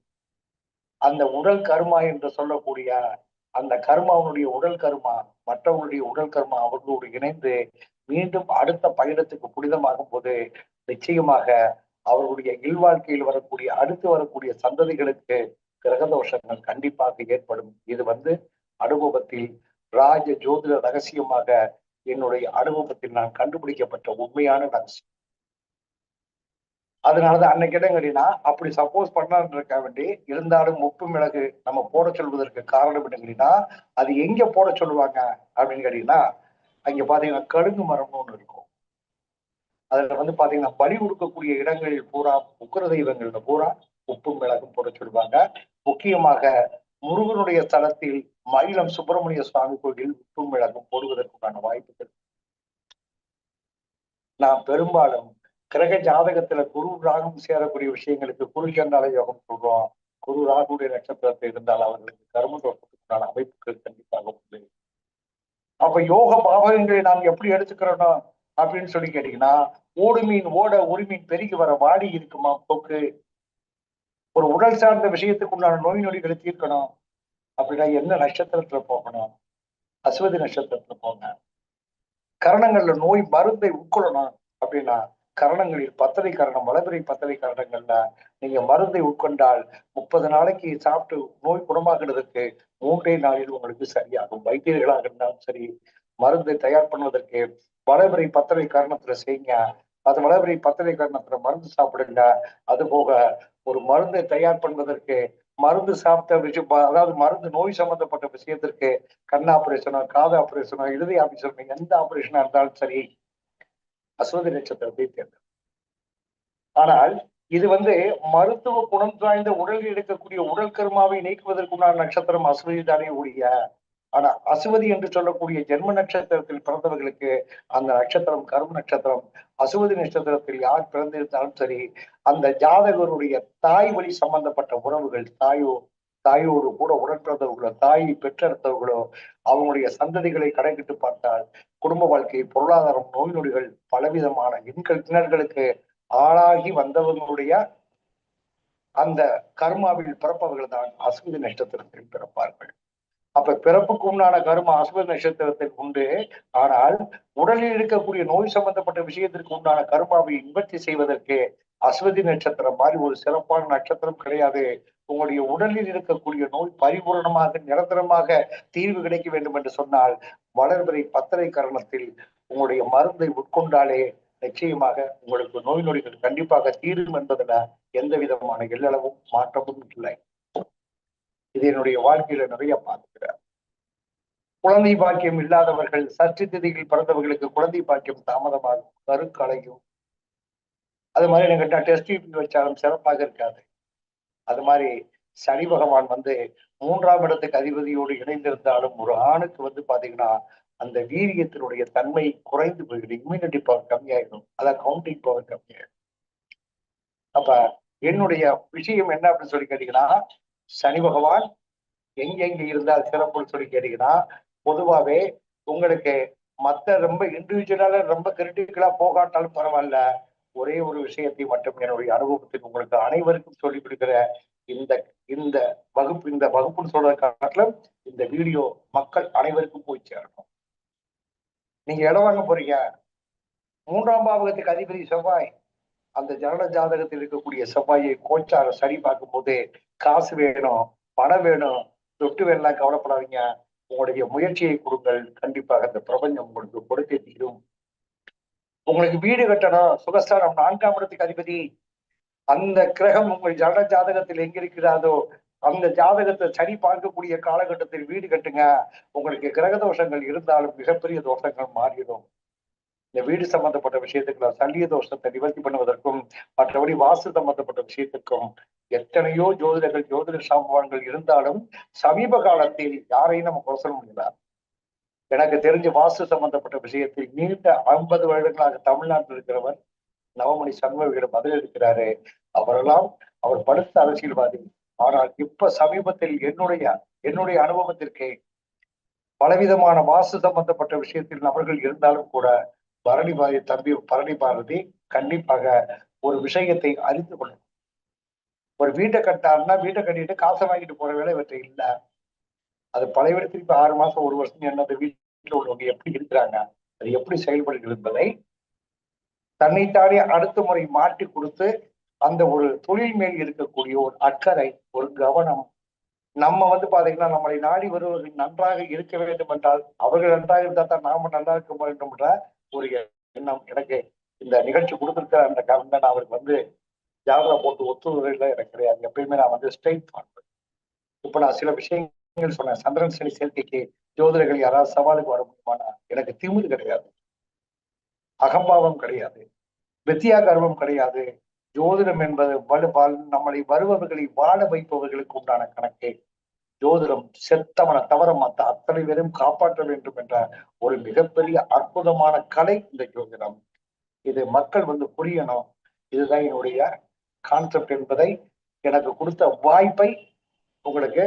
[SPEAKER 1] அந்த உடல் கருமா என்று சொல்லக்கூடிய அந்த கர்மாவுடைய உடல் கர்மா மற்றவர்களுடைய உடல் கர்மா அவர்களோடு இணைந்து மீண்டும் அடுத்த பயணத்துக்கு புனிதமாகும் போது நிச்சயமாக அவர்களுடைய இல்வாழ்க்கையில் வரக்கூடிய அடுத்து வரக்கூடிய சந்ததிகளுக்கு கிரகதோஷங்கள் கண்டிப்பாக ஏற்படும். இது வந்து அனுபவத்தில் ராஜ ஜோதிட ரகசியமாக என்னுடைய அனுபவத்தில் நான் கண்டுபிடிக்கப்பட்ட உண்மையான ரகசியம். அதனாலதான் அன்னைக்கு இடம் கேட்டீங்கன்னா அப்படி சப்போஸ் பண்ணலான்னு இருக்க வேண்டி இருந்தாலும் உப்பு மிளகு நம்ம போட சொல்வதற்கு காரணம் என்ன கேட்டீங்கன்னா அது எங்க போட சொல்லுவாங்க அப்படின்னு கேட்டீங்கன்னா அங்க பாத்தீங்கன்னா கடுங்கு மரம்னு ஒண்ணு இருக்கும். அதுல வந்து பாத்தீங்கன்னா பலி கொடுக்கக்கூடிய இடங்களில் பூரா உக்கிர தெய்வங்கள்ல பூரா உப்பும் மிளகும் போட சொல்லுவாங்க. முக்கியமாக முருகனுடைய தலத்தில் மயிலம் சுப்பிரமணிய சுவாமி கோயில் உப்பும் மிளகும் போடுவதற்கான வாய்ப்புகள். நான் பெரும்பாலும் கிரக ஜாதகத்துல குரு ராகும் சேரக்கூடிய விஷயங்களுக்கு குரு கண்டால யோகம் சொல்றோம். குரு ராகுடைய நட்சத்திரத்தில் இருந்தால் அவர்களுக்கு கர்ம தோஷத்துக்கான அமைப்புகள் கண்டிப்பாக உண்டு. அப்ப யோக பாவகங்களை நாம் எப்படி எடுத்துக்கிறோம் அப்படின்னு சொல்லி கேட்டீங்கன்னா ஓடு மீன் ஓட ஒரு மீன் பெருகி வர வாடி இருக்குமா போக்கு. ஒரு உடல் சார்ந்த விஷயத்துக்கு உண்டான நோய் நொடிகளை தீர்க்கணும் அப்படின்னா என்ன நட்சத்திரத்துல போகணும்? அஸ்வதி நட்சத்திரத்துல போங்க. கரணங்கள்ல நோய் மருந்தை உட்கொள்ளணும் அப்படின்னா கரணங்களில் பத்தரை கரணம் வளபிறை பத்தரை கரணங்கள்ல நீங்க மருந்தை உட்கொண்டால் 30 நாளைக்கு சாப்பிட்டு நோய் குணமாகிறதுக்கு 3 நாளில் உங்களுக்கு சரியாகும். வைத்தியர்களாக இருந்தாலும் சரி மருந்தை தயார் பண்ணுவதற்கு வளபிறை பத்தரை கரணத்துல செய்யுங்க. அது வளபிறை பத்தரை கரணத்துல மருந்து சாப்பிடுங்க. அது போக ஒரு மருந்தை தயார் பண்ணுவதற்கு மருந்து சாப்பிட்ட விஷயம் அதாவது மருந்து நோய் சம்பந்தப்பட்ட விஷயத்திற்கு கண் ஆபரேஷனோ காது ஆபரேஷனோ இருதய ஆபரேஷனோ எந்த ஆபரேஷனா இருந்தாலும் சரி அஸ்வதி நட்சத்திரத்தை தேர்ந்தெடுக்கும். ஆனால் இது வந்து மருத்துவ குணம் வாய்ந்த உடலில் எடுக்கக்கூடிய உடல் கருமாவை நீக்குவதற்குண்டான நட்சத்திரம் அஸ்வதி தானே ஒழிய ஆனா அசுவதி என்று சொல்லக்கூடிய ஜென்ம நட்சத்திரத்தில் பிறந்தவர்களுக்கு அந்த நட்சத்திரம் கர்ம நட்சத்திரம். அசுவதி நட்சத்திரத்தில் யார் பிறந்திருந்தாலும் சரி அந்த ஜாதகருடைய தாய் வழி சம்பந்தப்பட்ட உறவுகள் தாயோடு கூட உடன்பிறந்தவர்களோ தாயை பெற்றெடுத்தவர்களோ அவங்களுடைய சந்ததிகளை கணக்கிட்டு பார்த்தால் குடும்ப வாழ்க்கை பொருளாதாரம் நோய் நொடிகள் பலவிதமான இன்னல்களுக்கு ஆளாகி வந்தவர்களுடைய அந்த கர்மாவில் பிறப்பவர்கள் தான் அசுவதி நட்சத்திரத்தில் பிறப்பார்கள். அப்ப பிறப்புக்கு உண்டான கர்ம அசுவதி நட்சத்திரத்தில் உண்டு. ஆனால் உடலில் இருக்கக்கூடிய நோய் சம்பந்தப்பட்ட விஷயத்திற்கு உண்டான கர்மாவை நிவர்த்தி செய்வதற்கு அஸ்வதி நட்சத்திரம் மாதிரி ஒரு சிறப்பான நட்சத்திரம் கிடையாது. உங்களுடைய உடலில் இருக்கக்கூடிய நோய் பரிபூரணமாக நிரந்தரமாக தீர்வு கிடைக்க வேண்டும் என்று சொன்னால் வளர்பிறை பத்தரை கரணத்தில் உங்களுடைய மருந்தை உட்கொண்டாலே நிச்சயமாக உங்களுக்கு நோய் நொடிகள் கண்டிப்பாக தீரும் என்பதுல எந்த விதமான எல்லளவும் மாற்றமும் இல்லை. இது என்னுடைய வாழ்க்கையில நிறைய பார்த்துக்கிறேன். குழந்தை பாக்கியம் இல்லாதவர்கள், சஷ்டி திதியில் பிறந்தவர்களுக்கு குழந்தை பாக்கியம் தாமதமாகும், கருக்கலையும். அது மாதிரி என்கிட்ட டெஸ்ட் வச்சாலும் சிறப்பாக இருக்காது. அது மாதிரி சனி பகவான் வந்து 3ஆம் இடத்துக்கு அதிபதியோடு இணைந்திருந்தாலும் ஒரு ஆணுக்கு வந்து பாத்தீங்கன்னா அந்த வீரியத்தினுடைய தன்மை குறைந்து போயிடும், இம்யூனிட்டி பவர் கம்மியாயிடும், அதான் கவுண்டிங் பவர் கம்மியாயிடும். அப்ப என்னுடைய விஷயம் என்ன அப்படின்னு சொல்லி கேட்டீங்கன்னா, சனி பகவான் எங்கெங்க இருந்தால் சிறப்புன்னு சொல்லி கேட்டீங்கன்னா, பொதுவாவே உங்களுக்கு மத்த ரொம்ப இண்டிவிஜுவலால ரொம்ப கிரிட்டிக்கலா போகாட்டாலும் பரவாயில்ல, ஒரே ஒரு விஷயத்தை மட்டும் என்னுடைய அனுபவத்தில் உங்களுக்கு அனைவருக்கும் சொல்லிக் கொடுக்கிற இந்த இந்த வகுப்புன்னு சொல்றத காட்டிலும் இந்த வீடியோ மக்கள் அனைவருக்கும் போய் சேரணும். நீங்க இடம் வாங்க போறீங்க, 3ஆம் பாவகத்துக்கு அதிபதி செவ்வாய், அந்த ஜனன ஜாதகத்தில் இருக்கக்கூடிய செவ்வாயை கோச்சார சரி பார்க்கும் போது காசு வேணும், பணம் வேணும், தொட்டு வேணலாம், கவலைப்படாதீங்க. உங்களுடைய முயற்சியை கொடுங்கள், கண்டிப்பாக அந்த பிரபஞ்சம் உங்களுக்கு கொடுத்தே தீரும். உங்களுக்கு வீடு கட்டணும், சுகஸ்தானம் 4ஆம் இடத்துக்கு அதிபதி, அந்த கிரகம் உங்கள் ஜனன ஜாதகத்தில் எங்க இருக்கிறாரோ அந்த ஜாதகத்தை சரி பார்க்கக்கூடிய காலகட்டத்தில் வீடு கட்டுங்க. உங்களுக்கு கிரக தோஷங்கள் இருந்தாலும் மிகப்பெரிய தோஷங்கள் மாறிடும். இந்த வீடு சம்பந்தப்பட்ட விஷயத்துக்கு சல்லிய தோஷத்தை நிவர்த்தி பண்ணுவதற்கும் மற்றபடி வாஸ்து சம்பந்தப்பட்ட விஷயத்துக்கும் எத்தனையோ ஜோதிடர்கள் ஜோதிட சாம்பவான்கள் இருந்தாலும் சமீப காலத்தில் யாரையும் நம்ம குறை சொல்ல முடியல. எனக்கு தெரிஞ்ச வாஸ்து சம்பந்தப்பட்ட விஷயத்தில் நீண்ட 50 வருடங்களாக தமிழ்நாட்டில் இருக்கிறவர் நவமணி சண்முகிடம் பதில் இருக்கிறாரு. அவரெல்லாம் அவர் படுத்த அரசியல்வாதி. ஆனால் இப்ப சமீபத்தில் என்னுடைய அனுபவத்திற்கு பலவிதமான வாஸ்து சம்பந்தப்பட்ட விஷயத்தில் நபர்கள் இருந்தாலும் கூட பரணி பாரதி கண்டிப்பாக ஒரு விஷயத்தை அறிந்து கொள்ளும். ஒரு வீட்டை கட்டாருன்னா வீட்டை கட்டிட்டு காசை வாங்கிட்டு போற வேலை இவற்றை இல்லை. அது பழைய இடத்துக்கு 6 மாசம் 1 வருஷம் என்னது வீட்டில் உள்ளவங்க எப்படி இருக்கிறாங்க, அது எப்படி செயல்படுகிறது என்பதை தன்னைத்தானே அடுத்த முறை மாற்றி கொடுத்து அந்த ஒரு தொழில் மேல் இருக்கக்கூடிய ஒரு அக்கறை, ஒரு கவனம், நம்ம வந்து பாத்தீங்கன்னா நம்மளை நாடி வருவர்கள் நன்றாக இருக்க வேண்டும் என்றால் அவர்கள் நன்றாக இருந்தால் தான் நாம நல்லா இருக்க வேண்டும் என்ற ஒரு எண்ணம் எனக்கு இந்த நிகழ்ச்சி கொடுத்திருக்கிற அந்த காரணம் நான் அவருக்கு வந்து ஜாதகம் போட்டு ஒத்துழைல எனக்கு கிடையாது. எப்பயுமே நான் வந்து ஸ்ட்ரெயிட் பண்ணுவேன். இப்ப நான் சில விஷயங்கள் சொன்னேன். சந்திரன் சனி சேர்க்கைக்கு ஜோதிடர்கள் யாராவது சவாலுக்கு வர முடியுமானா எனக்கு திமிரு கிடையாது, அகம்பாவம் கிடையாது, வெத்தியா கர்வம் கிடையாது. ஜோதிடம் என்பது நம்மளை வருபவர்களை வாழ வைப்பவர்களுக்கு உண்டான கணக்கே. ஜோதிடம் செத்தவனை தவிர மற்ற அத்தனை பேரும் காப்பாற்ற வேண்டும் என்ற ஒரு மிகப்பெரிய அற்புதமான கலை இந்த ஜோதிடம். இது மக்கள் வந்து புரியணும். இதுதான் என்னுடைய கான்செப்ட் என்பதை எனக்கு கொடுத்த வாய்ப்பை உங்களுக்கு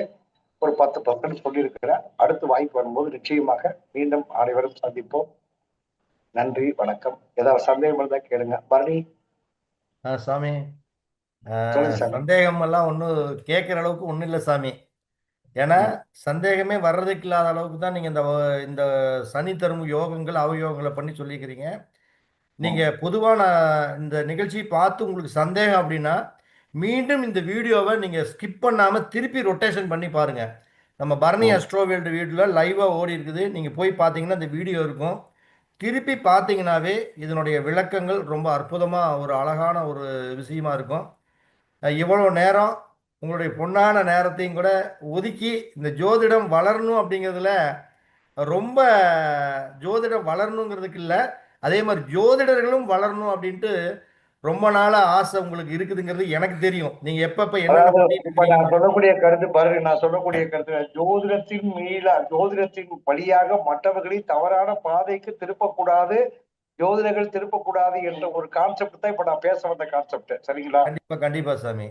[SPEAKER 1] ஒரு 10% சொல்லியிருக்கிறேன். அடுத்த வாய்ப்பு வரும்போது நிச்சயமாக மீண்டும் அனைவரும் சந்திப்போம். நன்றி, வணக்கம். ஏதாவது சந்தேகம் இருந்தா கேளுங்க. பரணி.
[SPEAKER 2] சாமி,
[SPEAKER 1] சொல்லுங்க சாமி.
[SPEAKER 2] சந்தேகம் எல்லாம் ஒன்றும் கேட்குற அளவுக்கு ஒன்றும் இல்லை சாமி. ஏன்னா சந்தேகமே வர்றதுக்கு இல்லாத அளவுக்கு தான் நீங்க இந்த சனி தரும் யோகங்கள் அவயோகங்களை பண்ணி சொல்லிக்கிறீங்க. நீங்க பொதுவான இந்த நிகழ்ச்சி பார்த்து உங்களுக்கு சந்தேகம் அப்படின்னா மீண்டும் இந்த வீடியோவை நீங்க ஸ்கிப் பண்ணாம திருப்பி ரொட்டேஷன் பண்ணி பாருங்க. நம்ம பரணி அஸ்ட்ரோ வேர்ல்டு வீடியோல லைவா ஓடி இருக்குது. நீங்க போய் பார்த்தீங்கன்னா இந்த வீடியோ இருக்கும். திருப்பி பார்த்தீங்கன்னாவே இதனுடைய விளக்கங்கள் ரொம்ப அற்புதமா ஒரு அழகான ஒரு விஷயமா இருக்கும். இவ்வளோ நேரம் உங்களுடைய பொன்னான நேரத்தையும் கூட ஒதுக்கி இந்த ஜோதிடம் வளரணும் அப்படிங்கிறதுல ரொம்ப ஜோதிடம் வளரணுங்கிறதுக்கு இல்லை, அதே மாதிரி ஜோதிடர்களும் வளரணும் அப்படின்ட்டு ரொம்ப நாளா ஆசை உங்களுக்கு இருக்குதுங்கிறது எனக்கு தெரியும். நீங்க எப்ப
[SPEAKER 1] இப்ப நான் சொல்லக்கூடிய கருத்து பாருங்க, நான் சொல்லக்கூடிய கருத்து ஜோதிடத்தின் வழியாக மற்றவர்களை தவறான பாதைக்கு திருப்பக்கூடாது, ஜோதிடர்கள் திருப்பக்கூடாது என்ற ஒரு கான்செப்ட் தான் இப்ப நான் பேச வந்த கான்செப்ட். சரிங்களா?
[SPEAKER 2] கண்டிப்பா கண்டிப்பா சாமி.